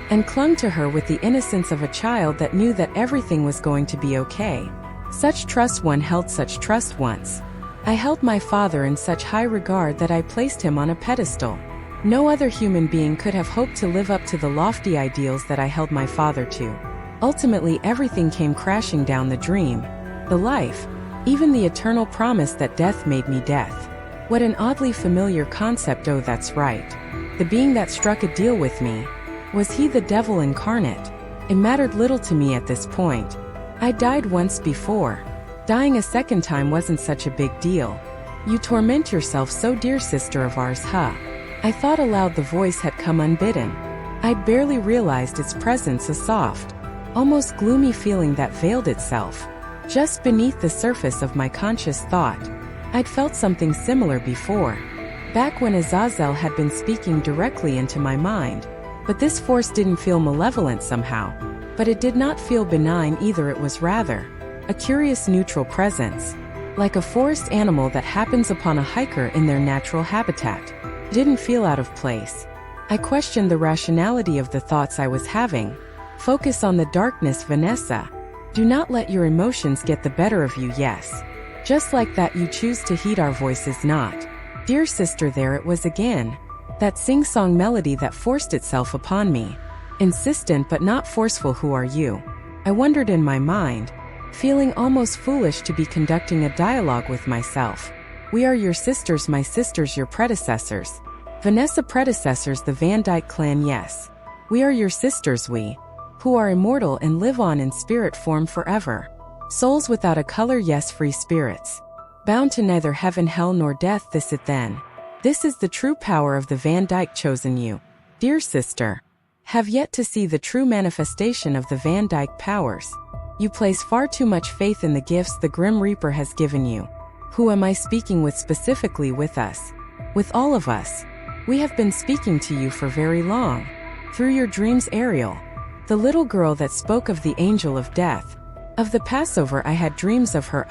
and clung to her with the innocence of a child that knew that everything was going to be okay. Such trust, one held such trust once. I held my father in such high regard that I placed him on a pedestal. No other human being could have hoped to live up to the lofty ideals that I held my father to. Ultimately, everything came crashing down: the dream, the life, even the eternal promise that death made me death. What an oddly familiar concept. Oh, that's right. The being that struck a deal with me. Was he the devil incarnate? It mattered little to me at this point. I died once before. Dying a second time wasn't such a big deal. You torment yourself so, dear sister of ours, huh? I thought aloud. The voice had come unbidden. I'd barely realized its presence, a soft, almost gloomy feeling that veiled itself just beneath the surface of my conscious thought. I'd felt something similar before, back when Azazel had been speaking directly into my mind. But this force didn't feel malevolent somehow. But it did not feel benign either. It was rather a curious neutral presence, like a forest animal that happens upon a hiker in their natural habitat. It didn't feel out of place. I questioned the rationality of the thoughts I was having. Focus on the darkness, Vanessa. Do not let your emotions get the better of you. Yes. Just like that, you choose to heed our voices not. Dear sister, there it was again. That sing-song melody that forced itself upon me. Insistent but not forceful. Who are you? I wondered in my mind, feeling almost foolish to be conducting a dialogue with myself. We are your sisters, my sisters, your predecessors. Vanessa, predecessors, the Van Dyke clan. Yes. We are your sisters, we, who are immortal and live on in spirit form forever. Souls without a color. Yes, free spirits. Bound to neither heaven, hell, nor death. This it then. This is the true power of the Van Dyke chosen. You, dear sister, have yet to see the true manifestation of the Van Dyke powers. You place far too much faith in the gifts the Grim Reaper has given you. Who am I speaking with specifically? With us. With all of us. We have been speaking to you for very long. Through your dreams, Ariel. The little girl that spoke of the angel of death. Of the Passover, I had dreams of her.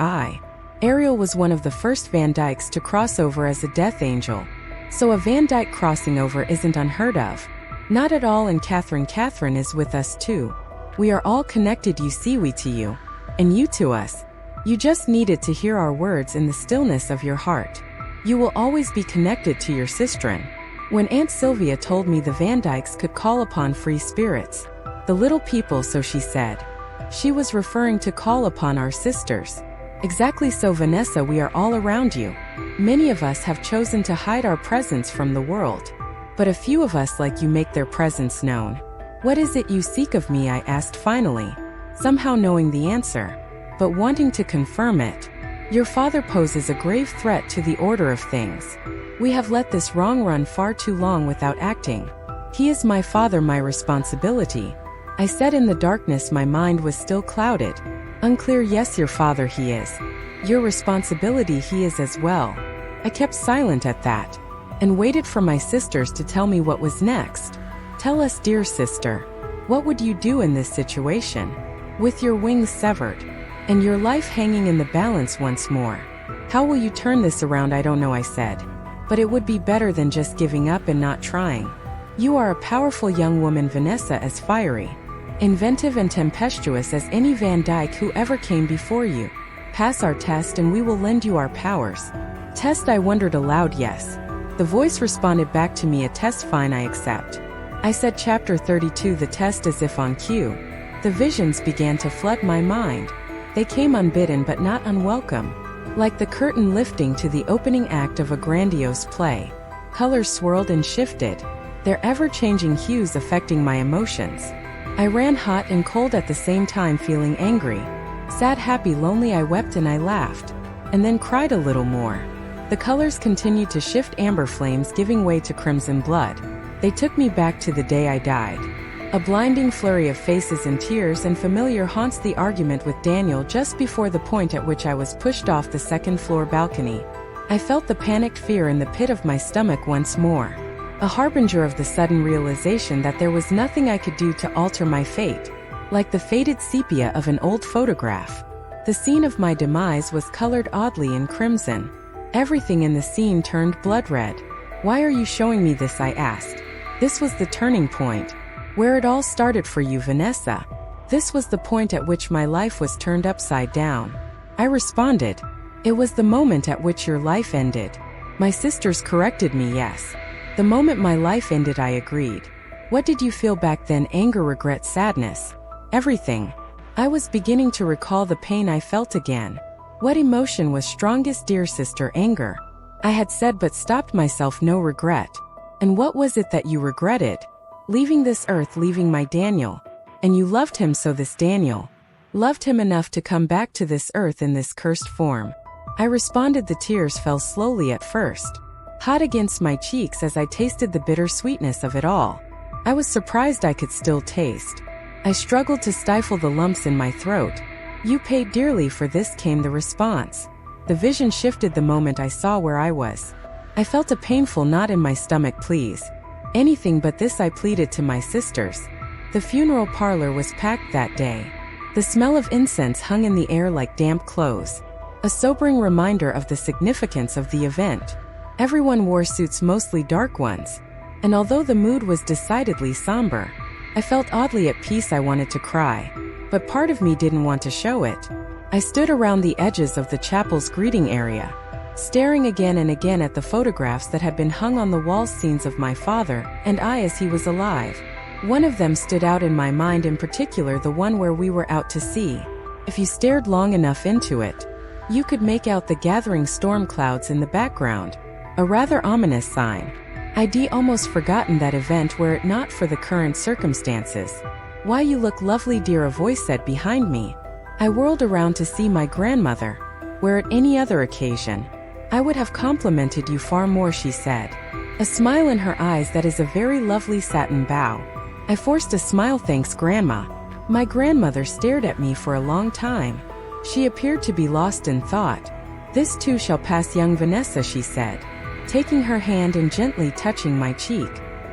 Ariel was one of the first Van Dykes to cross over as a death angel. So a Van Dyke crossing over isn't unheard of. Not at all. And Catherine is with us too. We are all connected, you see, we to you, and you to us. You just needed to hear our words in the stillness of your heart. You will always be connected to your sistren. When Aunt Sylvia told me the Van Dykes could call upon free spirits, the little people, so she said. She was referring to call upon our sisters. Exactly so, Vanessa, we are all around you. Many of us have chosen to hide our presence from the world. But a few of us, like you, make their presence known. What is it you seek of me? I asked finally, somehow knowing the answer, but wanting to confirm it. Your father poses a grave threat to the order of things. We have let this wrong run far too long without acting. He is my father, my responsibility. I said in the darkness. My mind was still clouded. Unclear. Yes, your father, he is. Your responsibility, he is as well. I kept silent at that, and waited for my sisters to tell me what was next. Tell us, dear sister. What would you do in this situation? With your wings severed, and your life hanging in the balance once more. How will you turn this around? I don't know, I said. But it would be better than just giving up and not trying. You are a powerful young woman, Vanessa, as fiery, inventive and tempestuous as any Van Dyke who ever came before you. Pass our test and we will lend you our powers. Test? I wondered aloud. Yes. The voice responded back to me. A test, fine, I accept. I said chapter 32, the test, as if on cue. The visions began to flood my mind. They came unbidden but not unwelcome. Like the curtain lifting to the opening act of a grandiose play. Colors swirled and shifted, their ever-changing hues affecting my emotions. I ran hot and cold at the same time, feeling angry, sad, happy, lonely. I wept and I laughed, and then cried a little more. The colors continued to shift, amber flames giving way to crimson blood. They took me back to the day I died. A blinding flurry of faces and tears and familiar haunts. The argument with Daniel just before the point at which I was pushed off the second-floor balcony. I felt the panicked fear in the pit of my stomach once more. A harbinger of the sudden realization that there was nothing I could do to alter my fate. Like the faded sepia of an old photograph. The scene of my demise was colored oddly in crimson. Everything in the scene turned blood red. Why are you showing me this? I asked. This was the turning point. Where it all started for you, Vanessa. This was the point at which my life was turned upside down. I responded. It was the moment at which your life ended. My sisters corrected me. Yes. The moment my life ended, I agreed. What did you feel back then? Anger, regret, sadness. Everything. I was beginning to recall the pain I felt again. What emotion was strongest, dear sister? Anger. I had said but stopped myself. No regret. And what was it that you regretted? Leaving this earth, leaving my Daniel. And you loved him so, this Daniel. Loved him enough to come back to this earth in this cursed form. I responded. The tears fell slowly at first, hot against my cheeks as I tasted the bitter sweetness of it all. I was surprised I could still taste. I struggled to stifle the lumps in my throat. You paid dearly for this, came the response. The vision shifted the moment I saw where I was. I felt a painful knot in my stomach. Please. Anything but this, I pleaded to my sisters. The funeral parlor was packed that day. The smell of incense hung in the air like damp clothes, a sobering reminder of the significance of the event. Everyone wore suits, mostly dark ones, and although the mood was decidedly somber, I felt oddly at peace. I wanted to cry, but part of me didn't want to show it. I stood around the edges of the chapel's greeting area, staring again and again at the photographs that had been hung on the walls, scenes of my father and I as he was alive. One of them stood out in my mind, in particular the one where we were out to sea. If you stared long enough into it, you could make out the gathering storm clouds in the background, a rather ominous sign. I'd almost forgotten that event were it not for the current circumstances. Why, you look lovely, dear, a voice said behind me. I whirled around to see my grandmother, where at any other occasion, I would have complimented you far more, she said, a smile in her eyes. That is a very lovely satin bow. I forced a smile. Thanks, Grandma. My grandmother stared at me for a long time. She appeared to be lost in thought. This too shall pass, young Vanessa, she said, taking her hand and gently touching my cheek.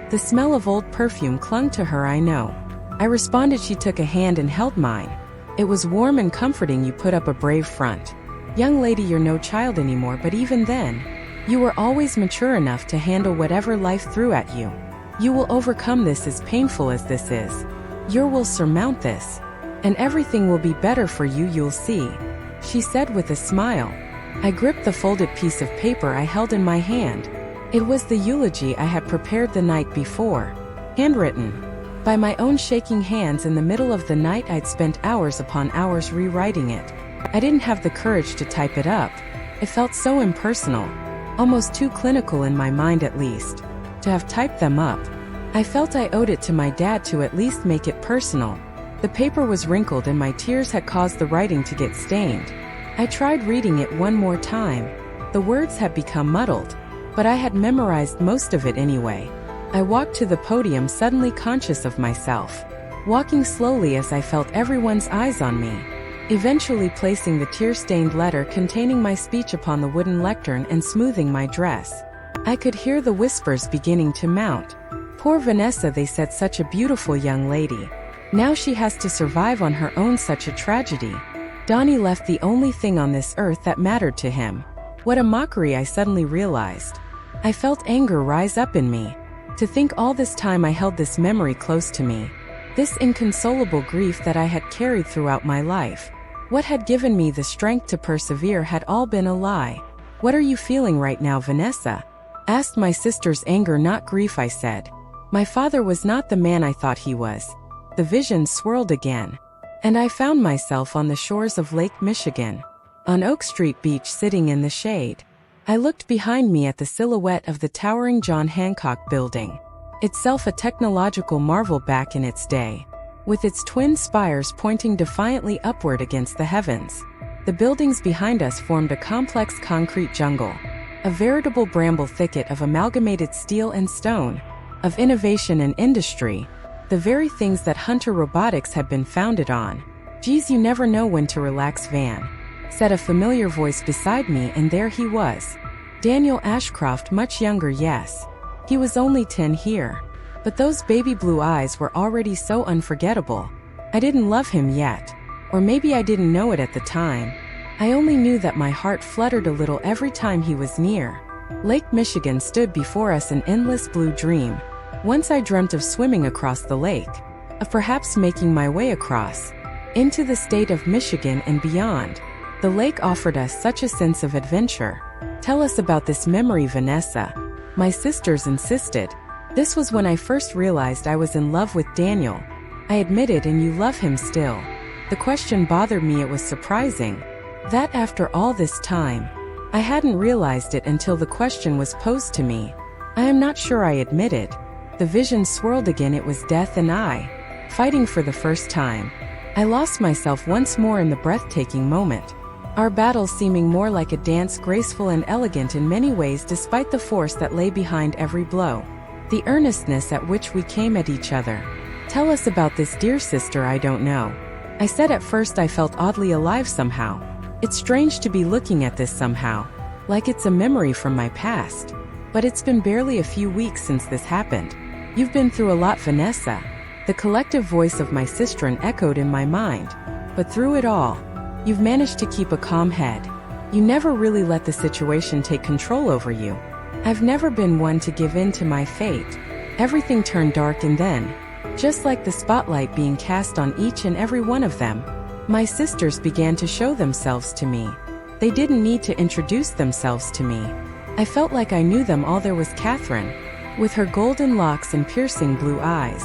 The smell of old perfume clung to her. I know. I responded. She took a hand and held mine. It was warm and comforting. You put up a brave front. Young lady, you're no child anymore, but even then, you were always mature enough to handle whatever life threw at you. You will overcome this, as painful as this is. You will surmount this, and everything will be better for you, you'll see, she said with a smile. I gripped the folded piece of paper I held in my hand. It was the eulogy I had prepared the night before, handwritten by my own shaking hands. In the middle of the night, I'd spent hours upon hours rewriting it. I didn't have the courage to type it up. It felt so impersonal, almost too clinical in my mind at least, to have typed them up. I felt I owed it to my dad to at least make it personal. The paper was wrinkled and my tears had caused the writing to get stained. I tried reading it one more time. The words had become muddled, but I had memorized most of it anyway. I walked to the podium, suddenly conscious of myself, walking slowly as I felt everyone's eyes on me, eventually placing the tear-stained letter containing my speech upon the wooden lectern and smoothing my dress. I could hear the whispers beginning to mount. Poor Vanessa, they said, such a beautiful young lady. Now she has to survive on her own, such a tragedy. Donnie left the only thing on this earth that mattered to him. What a mockery, I suddenly realized. I felt anger rise up in me. To think all this time I held this memory close to me. This inconsolable grief that I had carried throughout my life. What had given me the strength to persevere had all been a lie. What are you feeling right now, Vanessa? Asked my sisters. Anger, not grief, I said. My father was not the man I thought he was. The vision swirled again, and I found myself on the shores of Lake Michigan, on Oak Street Beach, sitting in the shade. I looked behind me at the silhouette of the towering John Hancock Building, itself a technological marvel back in its day, with its twin spires pointing defiantly upward against the heavens. The buildings behind us formed a complex concrete jungle, a veritable bramble thicket of amalgamated steel and stone, of innovation and industry, the very things that Hunter Robotics had been founded on. Geez, you never know when to relax, Van, said a familiar voice beside me, and there he was. Daniel Ashcroft, much younger, yes. He was only 10 here. But those baby blue eyes were already so unforgettable. I didn't love him yet. Or maybe I didn't know it at the time. I only knew that my heart fluttered a little every time he was near. Lake Michigan stood before us, an endless blue dream. Once I dreamt of swimming across the lake, of perhaps making my way across, into the state of Michigan and beyond. The lake offered us such a sense of adventure. Tell us about this memory, Vanessa, my sisters insisted. This was when I first realized I was in love with Daniel. I admitted, and you love him still. The question bothered me. It was surprising that after all this time, I hadn't realized it until the question was posed to me. I am not sure, I admitted. The vision swirled again. It was death and I, fighting for the first time. I lost myself once more in the breathtaking moment. Our battle seeming more like a dance, graceful and elegant in many ways despite the force that lay behind every blow. The earnestness at which we came at each other. Tell us about this, dear sister. I don't know. I said. At first I felt oddly alive somehow. It's strange to be looking at this somehow, like it's a memory from my past. But it's been barely a few weeks since this happened. You've been through a lot, Vanessa. The collective voice of my sister echoed in my mind. But through it all, you've managed to keep a calm head. You never really let the situation take control over you. I've never been one to give in to my fate. Everything turned dark, and then, just like the spotlight being cast on each and every one of them, my sisters began to show themselves to me. They didn't need to introduce themselves to me. I felt like I knew them all. There was Catherine, with her golden locks and piercing blue eyes.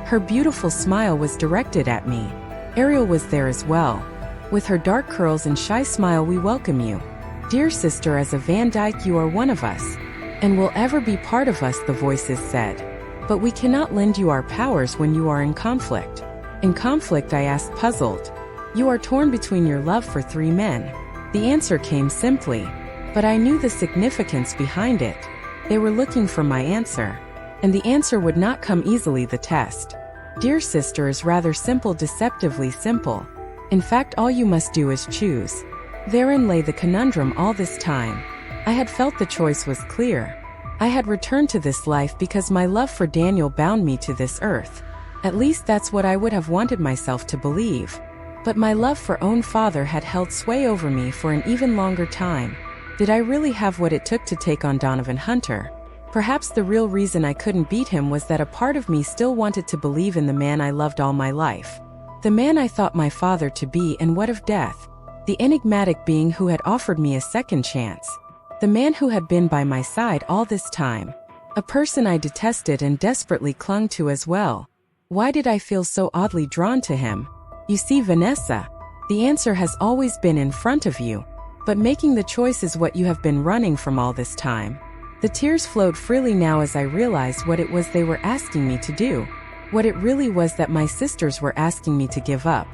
Her beautiful smile was directed at me. Ariel was there as well, with her dark curls and shy smile. We welcome you, dear sister, as a Van Dyke. You are one of us, and will ever be part of us, the voices said. But we cannot lend you our powers when you are in conflict. In conflict? I asked, puzzled. You are torn between your love for 3 men. The answer came simply, but I knew the significance behind it. They were looking for my answer, and the answer would not come easily. The test, dear sister, is rather simple, deceptively simple. In fact, all you must do is choose. Therein lay the conundrum. All this time, I had felt the choice was clear. I had returned to this life because my love for Daniel bound me to this earth. At least that's what I would have wanted myself to believe. But my love for own father had held sway over me for an even longer time. Did I really have what it took to take on Donovan Hunter? Perhaps the real reason I couldn't beat him was that a part of me still wanted to believe in the man I loved all my life. The man I thought my father to be. And what of death? The enigmatic being who had offered me a second chance. The man who had been by my side all this time. A person I detested and desperately clung to as well. Why did I feel so oddly drawn to him? You see, Vanessa, the answer has always been in front of you. But making the choice is what you have been running from all this time. The tears flowed freely now as I realized what it was they were asking me to do. What it really was that my sisters were asking me to give up.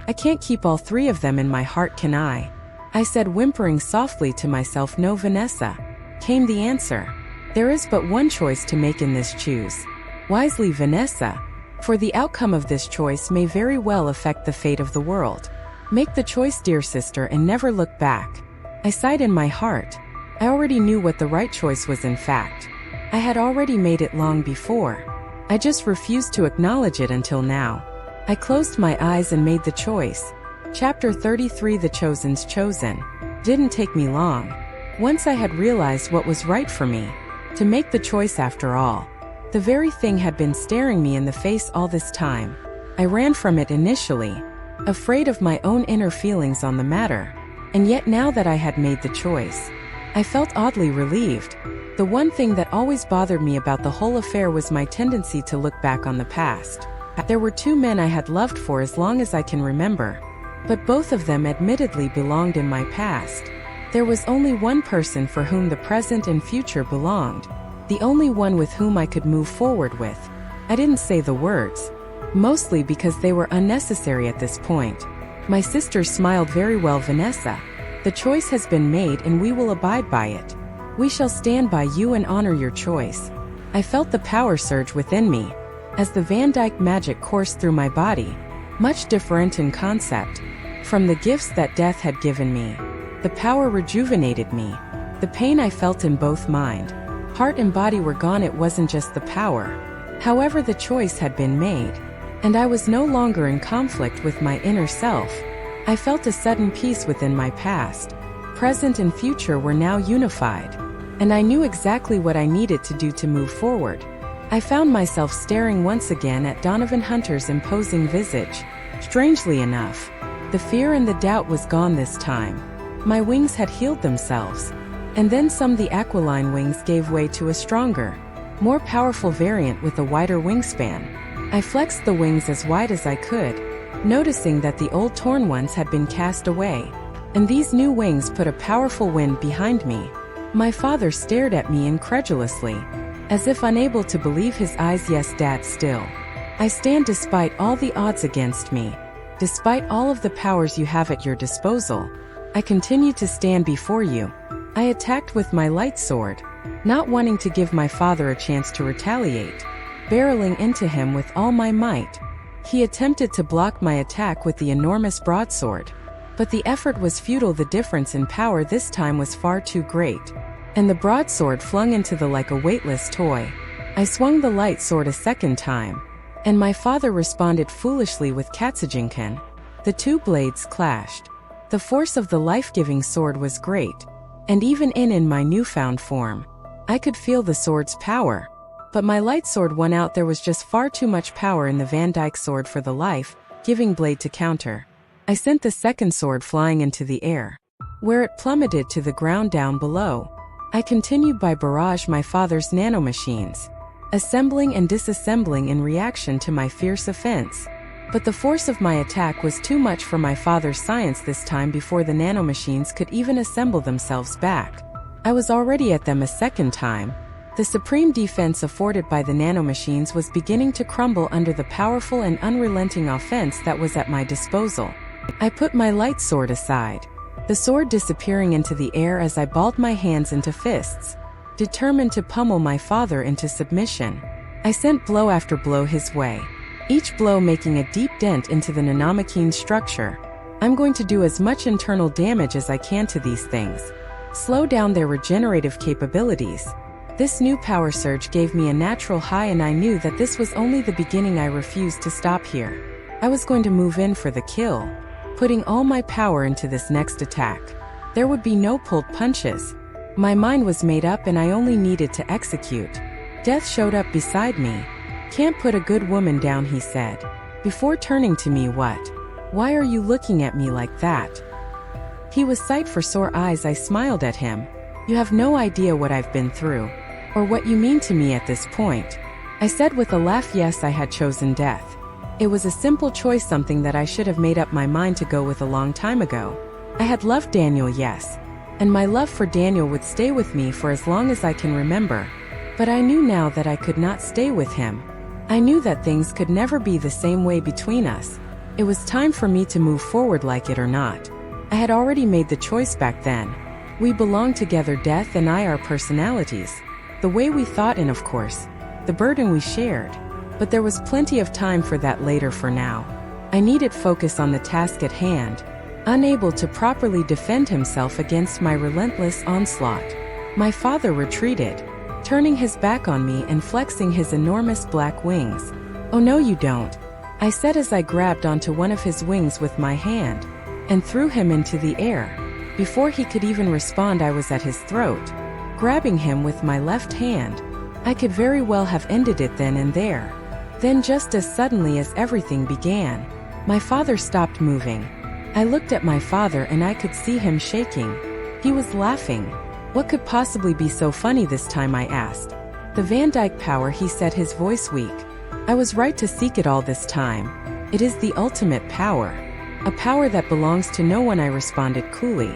I can't keep all 3 of them in my heart, can I? I said, whimpering softly to myself. No, Vanessa, came the answer. There is but one choice to make in this. Choose wisely, Vanessa, for the outcome of this choice may very well affect the fate of the world. Make the choice, dear sister, and never look back. I sighed in my heart. I already knew what the right choice was. In fact, I had already made it long before. I just refused to acknowledge it until now. I closed my eyes and made the choice. Chapter 33, The Chosen's Chosen. Didn't take me long. Once I had realized what was right for me, to make the choice after all. The very thing had been staring me in the face all this time. I ran from it initially, afraid of my own inner feelings on the matter. And yet now that I had made the choice, I felt oddly relieved. The one thing that always bothered me about the whole affair was my tendency to look back on the past. There were 2 men I had loved for as long as I can remember. But both of them admittedly belonged in my past. There was only one person for whom the present and future belonged. The only one with whom I could move forward with. I didn't say the words, mostly because they were unnecessary at this point. My sisters smiled. Very well, Vanessa. The choice has been made and we will abide by it. We shall stand by you and honor your choice. I felt the power surge within me, as the Van Dyke magic coursed through my body, much different in concept from the gifts that death had given me. The power rejuvenated me. The pain I felt in both mind, heart and body were gone. It wasn't just the power. However, the choice had been made, and I was no longer in conflict with my inner self. I felt a sudden peace within my past. Present and future were now unified, and I knew exactly what I needed to do to move forward. I found myself staring once again at Donovan Hunter's imposing visage. Strangely enough, the fear and the doubt was gone this time. My wings had healed themselves. And then some. The aquiline wings gave way to a stronger, more powerful variant with a wider wingspan. I flexed the wings as wide as I could, noticing that the old torn ones had been cast away, and these new wings put a powerful wind behind me. My father stared at me incredulously, as if unable to believe his eyes. Yes, Dad, still. I stand despite all the odds against me. Despite all of the powers you have at your disposal, I continue to stand before you. I attacked with my light sword, not wanting to give my father a chance to retaliate, barreling into him with all my might. He attempted to block my attack with the enormous broadsword, but the effort was futile. The difference in power this time was far too great, and the broadsword flung into the like a weightless toy. I swung the light sword a second time, and my father responded foolishly with catastrophe. The two blades clashed. The force of the life-giving sword was great, and even in my newfound form, I could feel the sword's power. But my light sword won out. There was just far too much power in the Van Dyke sword for the life-giving blade to counter. I sent the second sword flying into the air, where it plummeted to the ground down below. I continued by barrage my father's nanomachines, assembling and disassembling in reaction to my fierce offense. But the force of my attack was too much for my father's science this time. Before the nanomachines could even assemble themselves back, I was already at them a second time. The supreme defense afforded by the nanomachines was beginning to crumble under the powerful and unrelenting offense that was at my disposal. I put my light sword aside, the sword disappearing into the air as I balled my hands into fists, determined to pummel my father into submission. I sent blow after blow his way, each blow making a deep dent into the nanomachine structure. I'm going to do as much internal damage as I can to these things, slow down their regenerative capabilities. This new power surge gave me a natural high, and I knew that this was only the beginning. I refused to stop here. I was going to move in for the kill, putting all my power into this next attack. There would be no pulled punches. My mind was made up and I only needed to execute. Death showed up beside me. "Can't put a good woman down," he said, before turning to me. "What? Why are you looking at me like that?" He was sight for sore eyes. I smiled at him. "You have no idea what I've been through, or what you mean to me at this point," I said with a laugh. Yes, I had chosen death. It was a simple choice, something that I should have made up my mind to go with a long time ago. I had loved Daniel, yes, and my love for Daniel would stay with me for as long as I can remember. But I knew now that I could not stay with him. I knew that things could never be the same way between us. It was time for me to move forward, like it or not. I had already made the choice back then. We belonged together, Death and I, our personalities, the way we thought, and of course, the burden we shared. But there was plenty of time for that later. For now, I needed focus on the task at hand. Unable to properly defend himself against my relentless onslaught, my father retreated, turning his back on me and flexing his enormous black wings. "Oh no, you don't," I said as I grabbed onto one of his wings with my hand and threw him into the air. Before he could even respond, I was at his throat, grabbing him with my left hand. I could very well have ended it then and there. Then, just as suddenly as everything began, my father stopped moving. I looked at my father and I could see him shaking. He was laughing. "What could possibly be so funny this time?" I asked. "The Van Dyke power," he said, his voice weak. "I was right to seek it all this time. It is the ultimate power. A power that belongs to no one," I responded coolly.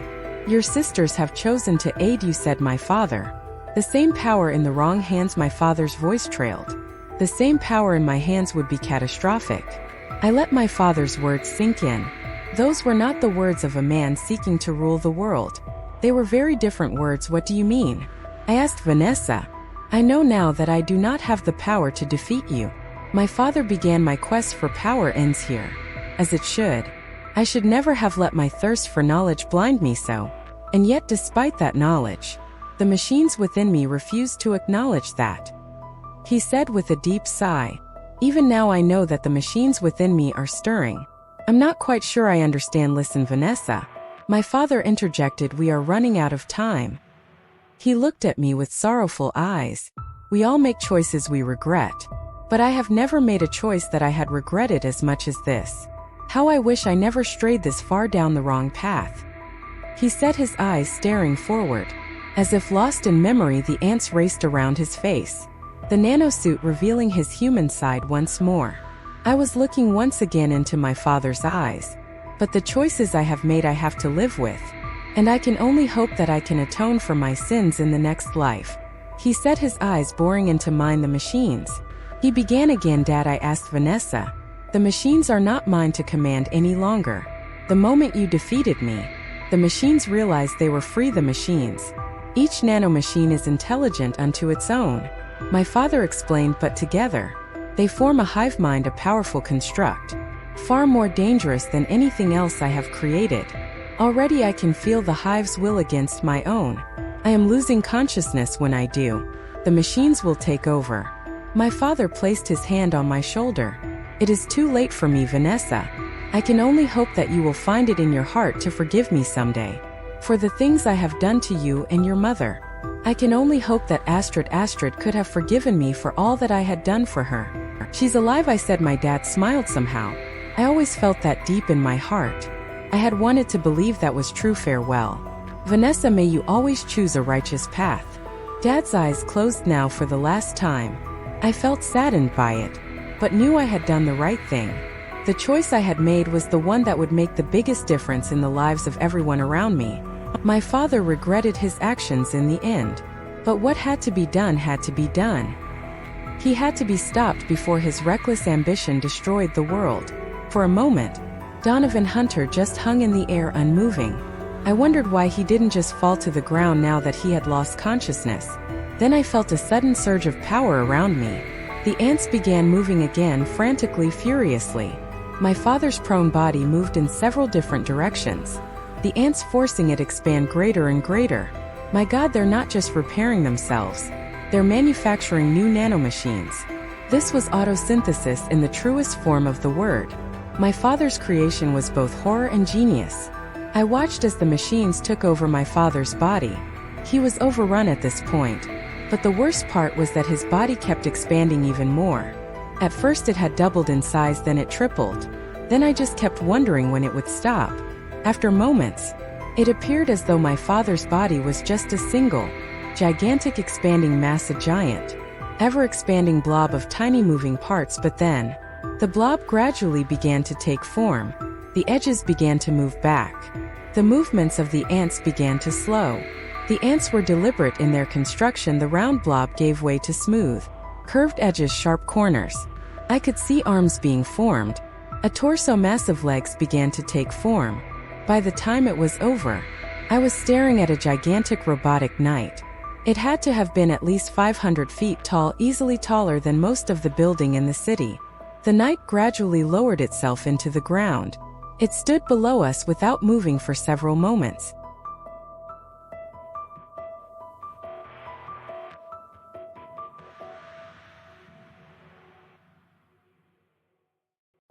"Your sisters have chosen to aid you," said my father. "The same power in the wrong hands," my father's voice trailed. "The same power in my hands would be catastrophic." I let my father's words sink in. Those were not the words of a man seeking to rule the world. They were very different words. "What do you mean?" I asked Vanessa. "I know now that I do not have the power to defeat you." My father began. "My quest for power ends here. As it should. I should never have let my thirst for knowledge blind me so. And yet, despite that knowledge, the machines within me refused to acknowledge that," he said with a deep sigh. "Even now I know that the machines within me are stirring. I'm not quite sure I understand." "Listen, Vanessa," my father interjected, "we are running out of time." He looked at me with sorrowful eyes. "We all make choices we regret. But I have never made a choice that I had regretted as much as this. How I wish I never strayed this far down the wrong path." He said, his eyes staring forward. As if lost in memory, the ants raced around his face. the nanosuit revealing his human side once more. I was looking once again into my father's eyes. But the choices I have made I have to live with. And I can only hope that I can atone for my sins in the next life. He said, his eyes boring into mine. The machines. He began again. Dad, I asked Vanessa. The machines are not mine to command any longer. The moment you defeated me, the machines realized they were free. The machines. Each nanomachine is intelligent unto its own. My father explained, but together, they form a hive mind, a powerful construct. Far more dangerous than anything else I have created. Already I can feel the hive's will against my own. I am losing consciousness when I do. The machines will take over. My father placed his hand on my shoulder. It is too late for me, Vanessa. I can only hope that you will find it in your heart to forgive me someday. For the things I have done to you and your mother. I can only hope that Astrid could have forgiven me for all that I had done for her. She's alive, I said. My dad smiled somehow. I always felt that deep in my heart. I had wanted to believe that was true. Farewell. Vanessa, may you always choose a righteous path. Dad's eyes closed now for the last time. I felt saddened by it, but knew I had done the right thing. The choice I had made was the one that would make the biggest difference in the lives of everyone around me. My father regretted his actions in the end. But what had to be done had to be done. He had to be stopped before his reckless ambition destroyed the world. For a moment, Donovan Hunter just hung in the air unmoving. I wondered why he didn't just fall to the ground now that he had lost consciousness. Then I felt a sudden surge of power around me. The ants began moving again, frantically, furiously. My father's prone body moved in several different directions. The ants forcing it expand greater and greater. My God, they're not just repairing themselves. They're manufacturing new nanomachines. This was autosynthesis in the truest form of the word. My father's creation was both horror and genius. I watched as the machines took over my father's body. He was overrun at this point. But the worst part was that his body kept expanding even more. At first it had doubled in size, then it tripled. Then I just kept wondering when it would stop. After moments, it appeared as though my father's body was just a single, gigantic expanding mass, a giant, ever-expanding blob of tiny moving parts. But then, the blob gradually began to take form. The edges began to move back. The movements of the ants began to slow. The ants were deliberate in their construction. The round blob gave way to smooth, curved edges, sharp corners. I could see arms being formed. A torso, massive legs began to take form. By the time it was over, I was staring at a gigantic robotic knight. It had to have been at least 500 feet tall, easily taller than most of the building in the city. The knight gradually lowered itself into the ground. It stood below us without moving for several moments.